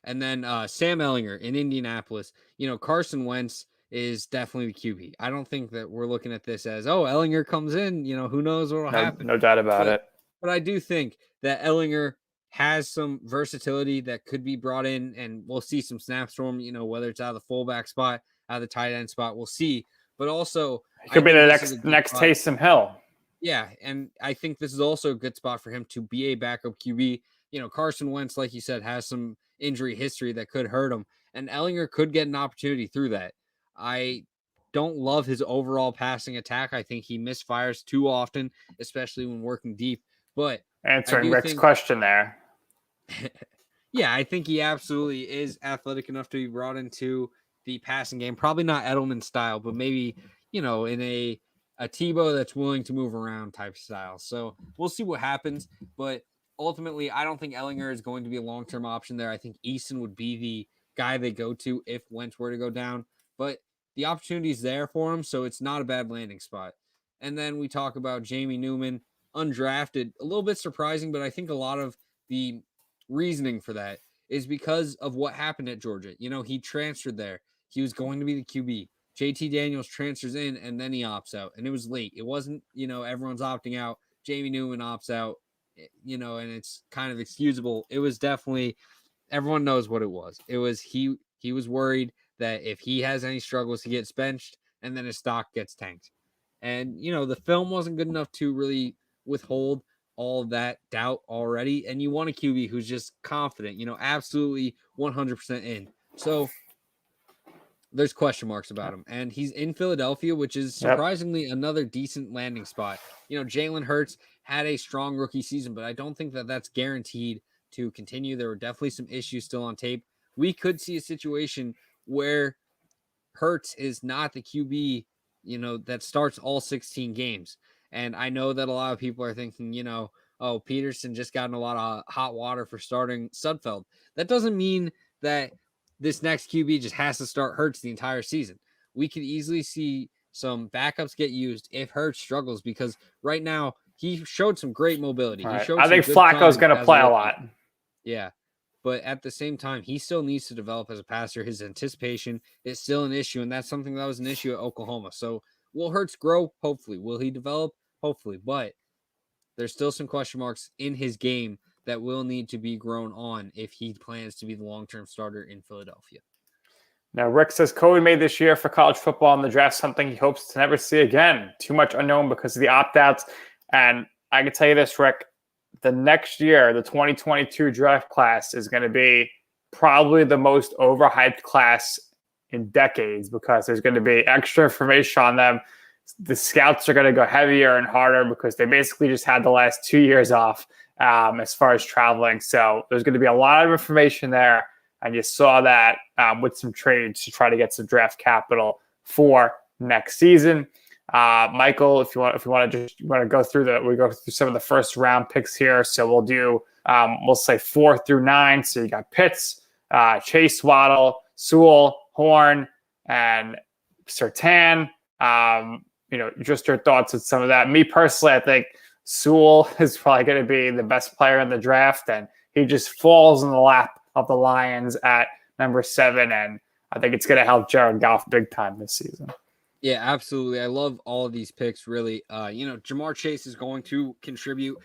And then Sam Ehlinger in Indianapolis, Carson Wentz is definitely the QB. I don't think that we're looking at this as, Ehlinger comes in, who knows what will happen. No doubt about it. But I do think that Ehlinger has some versatility that could be brought in, and we'll see some snaps from him, whether it's out of the fullback spot, out of the tight end spot, we'll see. But also, it could be the next Taysom Hill. Yeah, and I think this is also a good spot for him to be a backup QB. Carson Wentz, like you said, has some injury history that could hurt him, and Ehlinger could get an opportunity through that. I don't love his overall passing attack. I think he misfires too often, especially when working deep. But answering Rick's question there. Yeah, I think he absolutely is athletic enough to be brought into the passing game. Probably not Edelman style, but maybe, in a Tebow that's willing to move around type style. So we'll see what happens. But ultimately, I don't think Ehlinger is going to be a long-term option there. I think Easton would be the guy they go to if Wentz were to go down. But the opportunity is there for him, so it's not a bad landing spot. And then we talk about Jamie Newman, undrafted. A little bit surprising, but I think a lot of the reasoning for that is because of what happened at Georgia. He transferred there. He was going to be the QB. JT Daniels transfers in, and then he opts out. And it was late. It wasn't, everyone's opting out. Jamie Newman opts out, and it's kind of excusable. It was definitely, everyone knows what it was. It was he was worried that if he has any struggles, he gets benched, and then his stock gets tanked. And, the film wasn't good enough to really withhold all that doubt already. And you want a QB who's just confident, absolutely 100% in. So there's question marks about him. And he's in Philadelphia, which is surprisingly another decent landing spot. Jalen Hurts had a strong rookie season, but I don't think that that's guaranteed to continue. There were definitely some issues still on tape. We could see a situation where Hurts is not the QB, that starts all 16 games. And I know that a lot of people are thinking, Peterson just got in a lot of hot water for starting Sudfeld. That doesn't mean that this next QB just has to start Hurts the entire season. We could easily see some backups get used if Hurts struggles, because right now he showed some great mobility. I think Flacco's going to play a lot. Yeah. But at the same time, he still needs to develop as a passer. His anticipation is still an issue, and that's something that was an issue at Oklahoma. So will Hurts grow? Hopefully. Will he develop? Hopefully. But there's still some question marks in his game that will need to be grown on if he plans to be the long-term starter in Philadelphia. Now, Rick says COVID made this year for college football in the draft something he hopes to never see again. Too much unknown because of the opt-outs. And I can tell you this, Rick, the next year, the 2022 draft class is going to be probably the most overhyped class in decades, because there's going to be extra information on them. The scouts are going to go heavier and harder because they basically just had the last 2 years off as far as traveling. So there's going to be a lot of information there. And you saw that with some trades to try to get some draft capital for next season. Michael, if you want to go through we go through some of the first round picks here. So we'll do, we'll say 4 through 9. So you got Pitts, Chase, Waddle, Sewell, Horn, and Surtain. Just your thoughts on some of that. Me personally, I think Sewell is probably going to be the best player in the draft, and he just falls in the lap of the Lions at number 7. And I think it's going to help Jared Goff big time this season. Yeah, absolutely. I love all of these picks, really. Jamar Chase is going to contribute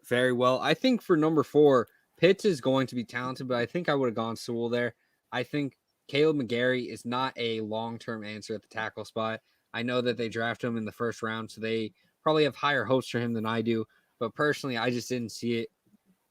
very well. I think for number 4, Pitts is going to be talented, but I think I would have gone Sewell there. I think Caleb McGarry is not a long-term answer at the tackle spot. I know that they drafted him in the first round, so they probably have higher hopes for him than I do. But personally, I just didn't see it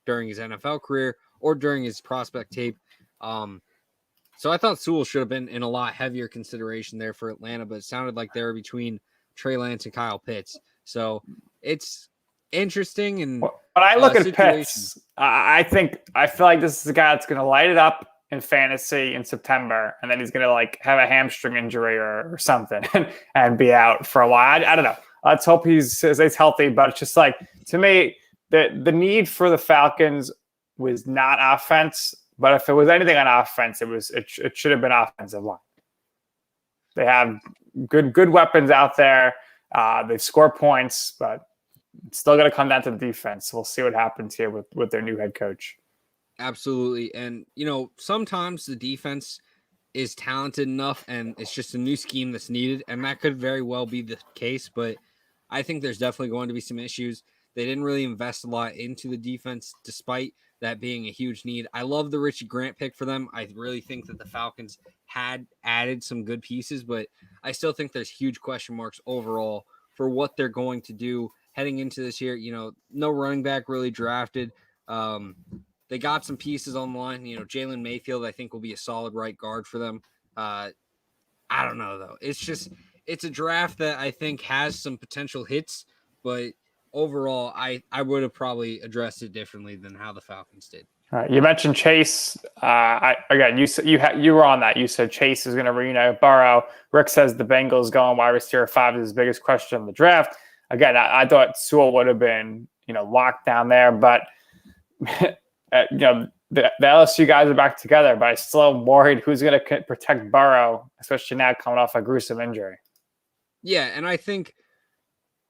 during his NFL career or during his prospect tape. So I thought Sewell should have been in a lot heavier consideration there for Atlanta, but it sounded like they were between Trey Lance and Kyle Pitts. So it's interesting and when I look at situation. Pitts, I feel like this is a guy that's going to light it up in fantasy in September, and then he's going to like have a hamstring injury or something and be out for a while. I don't know. Let's hope he's healthy, but it's just like, to me, the need for the Falcons was not offense. But if it was anything on offense, it should have been offensive line. They have good weapons out there. They score points, but it's still going to come down to the defense. We'll see what happens here with their new head coach. Absolutely. And, sometimes the defense is talented enough and it's just a new scheme that's needed. And that could very well be the case. But I think there's definitely going to be some issues. They didn't really invest a lot into the defense, despite that being a huge need. I love the Richie Grant pick for them. I really think that the Falcons had added some good pieces, but I still think there's huge question marks overall for what they're going to do heading into this year. No running back really drafted. They got some pieces on the line. Jalen Mayfield, I think, will be a solid right guard for them. I don't know, though. It's a draft that I think has some potential hits, but overall, I would have probably addressed it differently than how the Falcons did. All right, you mentioned Chase. You were on that. You said Chase is going to reunite Burrow. Rick says the Bengals going wide receiver 5 is his biggest question in the draft. Again, I thought Sewell would have been locked down there, but the LSU guys are back together. But I still am worried who's going to protect Burrow, especially now coming off a gruesome injury. Yeah, and I think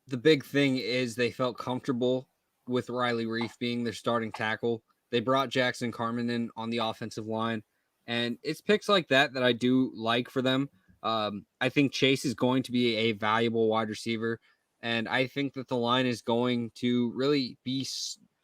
the big thing is they felt comfortable with Riley Reif being their starting tackle. They brought Jackson Carman in on the offensive line, and it's picks like that I do like for them. I think Chase is going to be a valuable wide receiver, and I think that the line is going to really be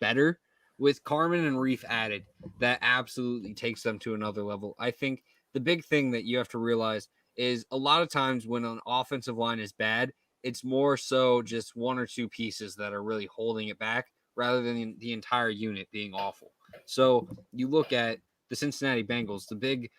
better with Carman and Reif added. That absolutely takes them to another level. I think the big thing that you have to realize is a lot of times when an offensive line is bad, it's more so just one or two pieces that are really holding it back rather than the entire unit being awful. So you look at the Cincinnati Bengals, the big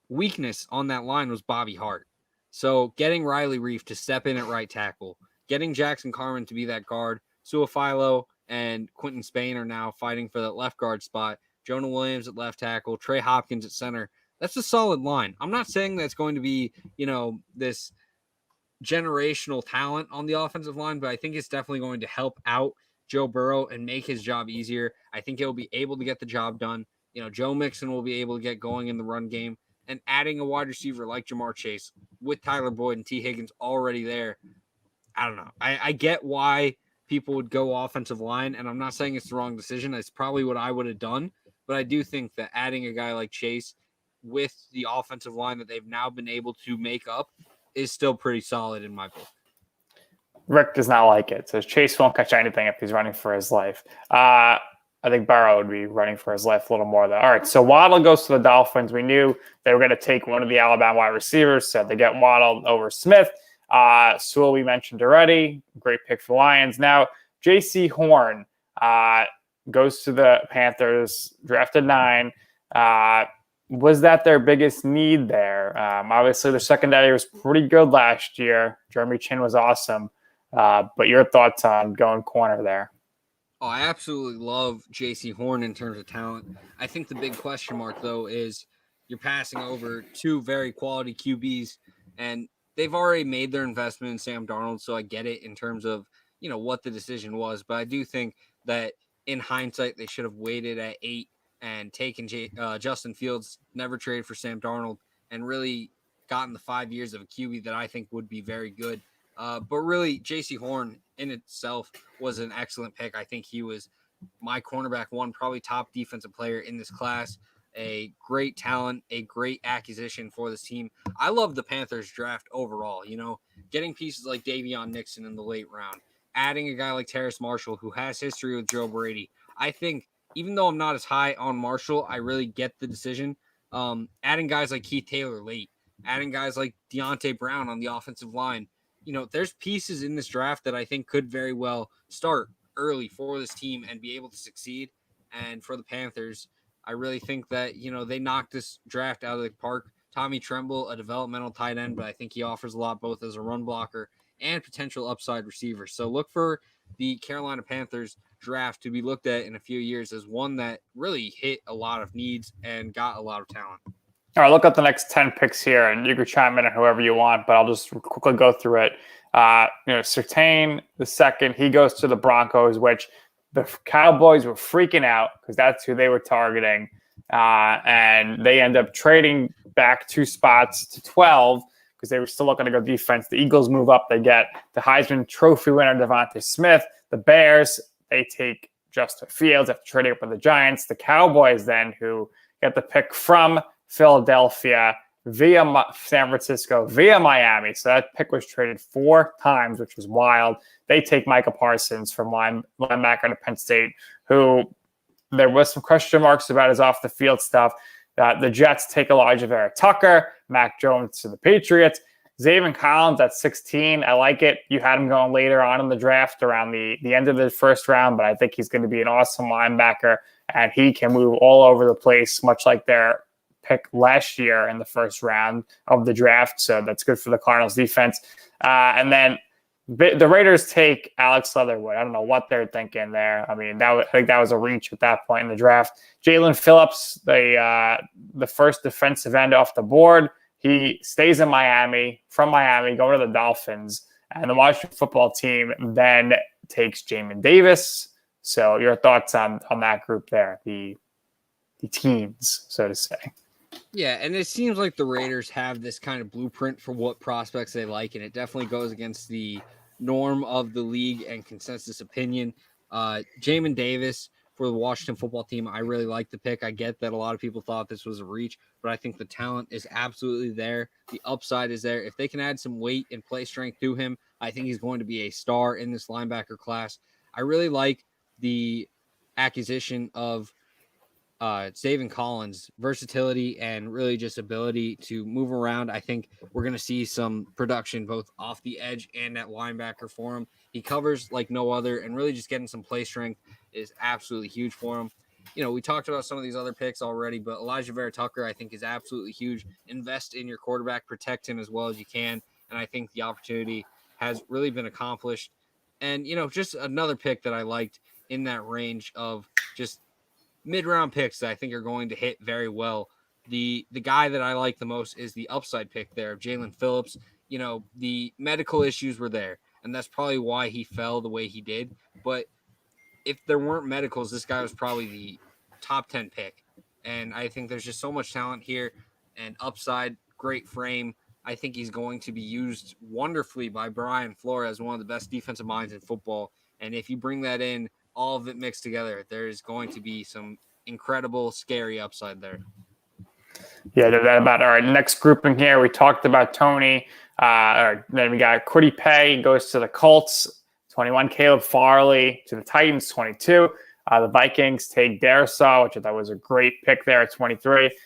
weakness on that line was Bobby Hart. So getting Riley Reif to step in at right tackle, getting Jackson Carman to be that guard, Suafilo and Quentin Spain are now fighting for that left guard spot, Jonah Williams at left tackle, Trey Hopkins at center. That's a solid line. I'm not saying that's going to be, this generational talent on the offensive line, but I think it's definitely going to help out Joe Burrow and make his job easier. I think he'll be able to get the job done. Joe Mixon will be able to get going in the run game, and adding a wide receiver like Jamar Chase with Tyler Boyd and T. Higgins already there. I don't know. I get why people would go offensive line, and I'm not saying it's the wrong decision. It's probably what I would have done, but I do think that adding a guy like Chase with the offensive line that they've now been able to make up is still pretty solid in my book. Rick does not like it. Says Chase won't catch anything if he's running for his life. I think Burrow would be running for his life a little more, though. All right, so Waddle goes to the Dolphins. We knew they were going to take one of the Alabama wide receivers, so they get Waddle over Smith. Sewell, we mentioned already. Great pick for the Lions. Now, J.C. Horn goes to the Panthers, drafted 9. Was that their biggest need there? Obviously, their secondary was pretty good last year. Jeremy Chin was awesome. But your thoughts on going corner there? Oh, I absolutely love J.C. Horn in terms of talent. I think the big question mark, though, is you're passing over 2 very quality QBs, and they've already made their investment in Sam Darnold, so I get it in terms of, what the decision was. But I do think that in hindsight, they should have waited at 8 and taken Justin Fields, never traded for Sam Darnold, and really gotten the 5 years of a QB that I think would be very good. But really, J.C. Horn in itself was an excellent pick. I think he was my cornerback 1, probably top defensive player in this class. A great talent, a great acquisition for this team. I love the Panthers draft overall. Getting pieces like Davion Nixon in the late round, adding a guy like Terrace Marshall who has history with Joe Brady. I think even though I'm not as high on Marshall, I really get the decision adding guys like Keith Taylor late, adding guys like Deontay Brown on the offensive line. There's pieces in this draft that I think could very well start early for this team and be able to succeed. And for the Panthers, I really think that, they knocked this draft out of the park. Tommy Tremble, a developmental tight end, but I think he offers a lot both as a run blocker and potential upside receiver. So look for the Carolina Panthers draft to be looked at in a few years as one that really hit a lot of needs and got a lot of talent. All right, look up the next 10 picks here, and you can chime in on whoever you want, but I'll just quickly go through it. Surtain, the second, he goes to the Broncos, which the Cowboys were freaking out because that's who they were targeting. And they end up trading back 2 spots to 12 because they were still looking to go defense. The Eagles move up. They get the Heisman Trophy winner, Devontae Smith. The Bears, they take Justin Fields after trading up with the Giants. The Cowboys then, who get the pick from Philadelphia via San Francisco, via Miami. So that pick was traded 4 times, which was wild. They take Micah Parsons from linebacker to Penn State, who there was some question marks about his off-the-field stuff. The Jets take Elijah Vera Tucker, Mac Jones to the Patriots. Zaven Collins at 16. I like it. You had him going later on in the draft around the end of the first round, but I think he's going to be an awesome linebacker, and he can move all over the place, much like their pick last year in the first round of the draft. So that's good for the Cardinals defense. And then the Raiders take Alex Leatherwood. I don't know what they're thinking there. I mean, I think that was a reach at that point in the draft. Jalen Phillips, the first defensive end off the board. He stays in Miami, from Miami, going to the Dolphins. And the Washington football team then takes Jamin Davis. So your thoughts on that group there, the teens, so to say. Yeah, and it seems like the Raiders have this kind of blueprint for what prospects they like, and it definitely goes against the norm of the league and consensus opinion. Jamin Davis for the Washington football team, I really like the pick. I get that a lot of people thought this was a reach, but I think the talent is absolutely there. The upside is there. If they can add some weight and play strength to him, I think he's going to be a star in this linebacker class. I really like the acquisition of Zaven Collins' versatility and really just ability to move around. I think we're going to see some production both off the edge and at linebacker for him. He covers like no other, and really just getting some play strength is absolutely huge for him. We talked about some of these other picks already, but Elijah Vera Tucker, I think, is absolutely huge. Invest in your quarterback, protect him as well as you can, and I think the opportunity has really been accomplished. And, just another pick that I liked in that range of just mid-round picks that I think are going to hit very well. The guy that I like the most is the upside pick there of Jalen Phillips. The medical issues were there, and that's probably why he fell the way he did. But if there weren't medicals, this guy was probably the top 10 pick. And I think there's just so much talent here and upside, great frame. I think he's going to be used wonderfully by Brian Flores, one of the best defensive minds in football. And if you bring that in, all of it mixed together, there's going to be some incredible, scary upside there. Yeah, that about our next grouping here. We talked about Tony. Then we got Kwity Paye goes to the Colts. 21, Caleb Farley to the Titans. 22, the Vikings take Darrisaw, which I thought was a great pick there at 23.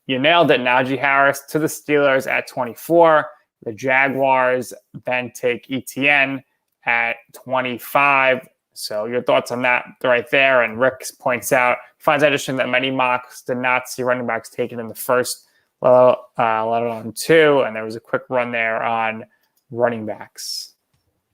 You nailed it, Najee Harris to the Steelers at 24. The Jaguars then take ETN at 25. So your thoughts on that right there. And Rick points out, finds it interesting that many mocks did not see running backs taken in the first, let alone 2. And there was a quick run there on running backs.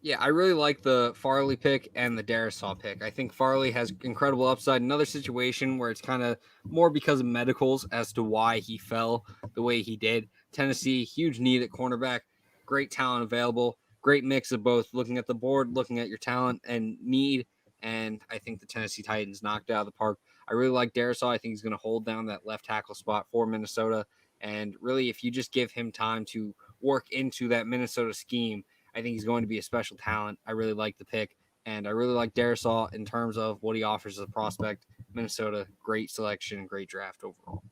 Yeah, I really like the Farley pick and the Darrisaw pick. I think Farley has incredible upside. Another situation where it's kind of more because of medicals as to why he fell the way he did. Tennessee, huge need at cornerback, great talent available. Great mix of both looking at the board, looking at your talent and need. And I think the Tennessee Titans knocked out of the park. I really like Darrisaw. I think he's going to hold down that left tackle spot for Minnesota. And really, if you just give him time to work into that Minnesota scheme, I think he's going to be a special talent. I really like the pick. And I really like Darrisaw in terms of what he offers as a prospect. Minnesota, great selection, great draft overall.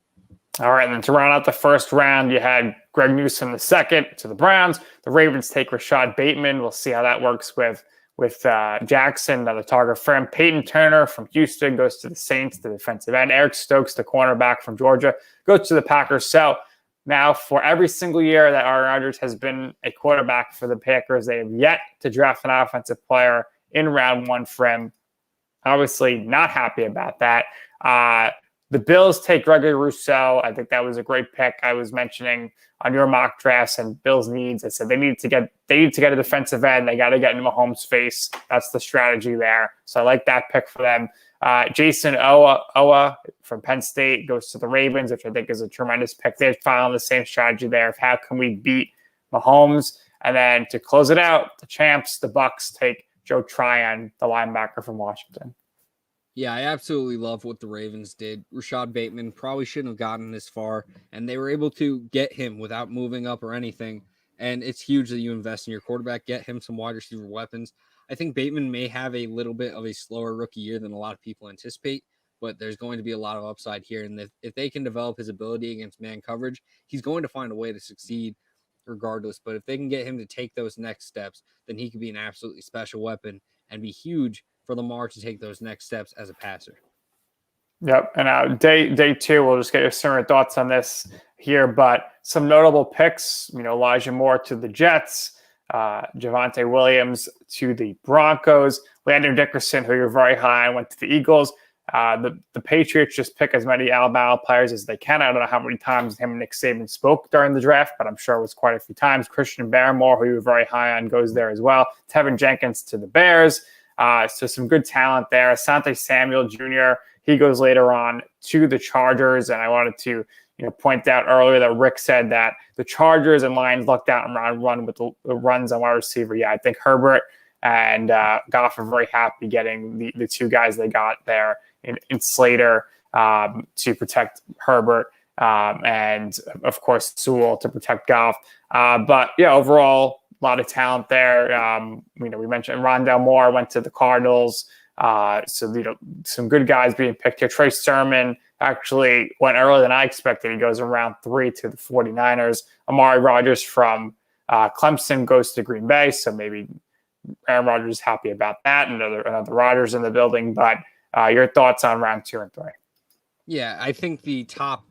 All right, and then to round out the first round, you had Greg Newsome the second to the Browns. The Ravens take Rashad Bateman. We'll see how that works with with Jackson, the target for him. Peyton Turner from Houston goes to the Saints, the defensive end. Eric Stokes, the cornerback from Georgia, goes to the Packers. So now, for every single year that Aaron Rodgers has been a quarterback for the Packers, they have yet to draft an offensive player in round one for him. Obviously, not happy about that. The Bills take Gregory Rousseau. I think that was a great pick. I was mentioning on your mock drafts and Bills needs. I said they need to get a defensive end. They got to get into Mahomes' face. That's the strategy there. So I like that pick for them. Jason Owa from Penn State goes to the Ravens, which I think is a tremendous pick. They're following the same strategy there of how can we beat Mahomes. And then to close it out, the champs, the Bucs, take Joe Tryon, the linebacker from Washington. Yeah, I absolutely love what the Ravens did. Rashad Bateman probably shouldn't have gotten this far, and they were able to get him without moving up or anything. And it's huge that you invest in your quarterback, get him some wide receiver weapons. I think Bateman may have a little bit of a slower rookie year than a lot of people anticipate, but there's going to be a lot of upside here. And if they can develop his ability against man coverage, he's going to find a way to succeed regardless. But if they can get him to take those next steps, then he could be an absolutely special weapon and be huge for Lamar to take those next steps as a passer. Yep. And day two, we'll just get your similar thoughts on this here. But some notable picks, Elijah Moore to the Jets, Javonte Williams to the Broncos, Landon Dickerson, who you're very high on, went to the Eagles. The Patriots just pick as many Alabama players as they can. I don't know how many times him and Nick Saban spoke during the draft, but I'm sure it was quite a few times. Christian Barmore, who you were very high on, goes there as well. Tevin Jenkins to the Bears. So some good talent there. Asante Samuel Jr., he goes later on to the Chargers. And I wanted to point out earlier that Rick said that the Chargers and Lions lucked out in round one with the runs on wide receiver. Yeah, I think Herbert and Goff are very happy getting the two guys they got there in Slater to protect Herbert and, of course, Sewell to protect Goff. But, yeah, overall, a lot of talent there. We mentioned Rondale Moore went to the Cardinals. So, some good guys being picked here. Trey Sermon actually went earlier than I expected. He goes in round 3 to the 49ers. Amari Rodgers from Clemson goes to Green Bay. So maybe Aaron Rodgers is happy about that. Another Rodgers in the building. But your thoughts on round 2 and 3? Yeah, I think the top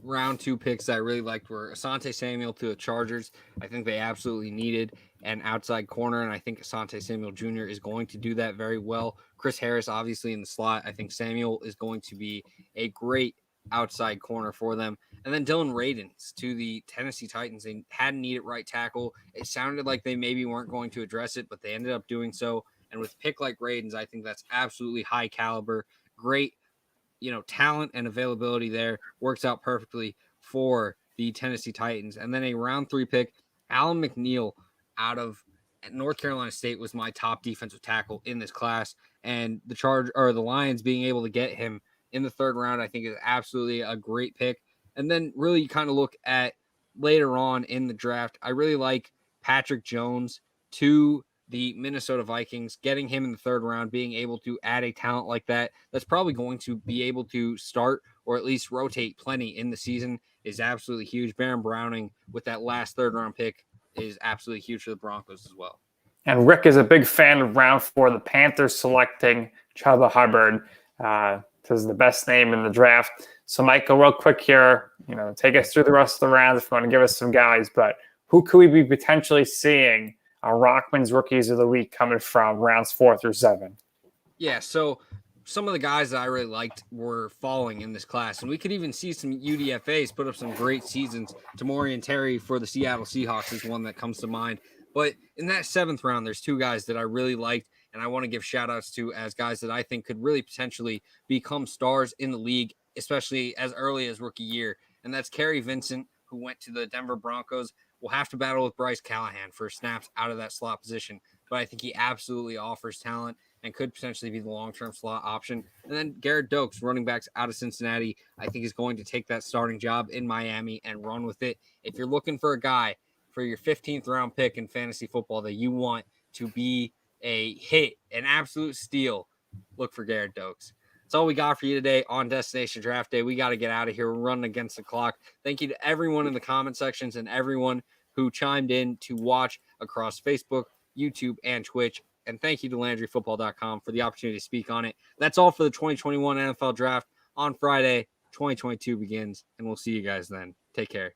round 2 picks I really liked were Asante Samuel to the Chargers. I think they absolutely needed an outside corner, and I think Asante Samuel Jr. is going to do that very well. Chris Harris, obviously, in the slot. I think Samuel is going to be a great outside corner for them. And then Dylan Radins to the Tennessee Titans. They had needed right tackle. It sounded like they maybe weren't going to address it, but they ended up doing so. And with a pick like Radins, I think that's absolutely high caliber, great talent and availability there, works out perfectly for the Tennessee Titans. And then a round 3 pick, Alan McNeil out of North Carolina State was my top defensive tackle in this class. And the Lions being able to get him in the 3rd round, I think is absolutely a great pick. And then really kind of look at later on in the draft. I really like Patrick Jones to the Minnesota Vikings, getting him in the 3rd round, being able to add a talent like that, that's probably going to be able to start or at least rotate plenty in the season is absolutely huge. Baron Browning with that last 3rd round pick is absolutely huge for the Broncos as well. And Rick is a big fan of round 4, the Panthers selecting Chuba Hubbard. This is the best name in the draft. So, Michael, real quick here, take us through the rest of the rounds if you want to give us some guys, but who could we be potentially seeing Rockman's Rookies of the Week coming from rounds 4 through 7? Yeah, so some of the guys that I really liked were falling in this class, and we could even see some UDFAs put up some great seasons. Tamorrion Terry for the Seattle Seahawks is one that comes to mind. But in that 7th round, there's 2 guys that I really liked, and I want to give shout-outs to as guys that I think could really potentially become stars in the league, especially as early as rookie year. And that's Kerry Vincent, who went to the Denver Broncos. Will have to battle with Bryce Callahan for snaps out of that slot position. But I think he absolutely offers talent and could potentially be the long-term slot option. And then Garrett Dokes, running backs out of Cincinnati, I think is going to take that starting job in Miami and run with it. If you're looking for a guy for your 15th round pick in fantasy football that you want to be a hit, an absolute steal, look for Garrett Dokes. That's all we got for you today on Destination Draft Day. We got to get out of here. We're running against the clock. Thank you to everyone in the comment sections and everyone who chimed in to watch across Facebook, YouTube, and Twitch. And thank you to LandryFootball.com for the opportunity to speak on it. That's all for the 2021 NFL Draft on Friday. 2022 begins, and we'll see you guys then. Take care.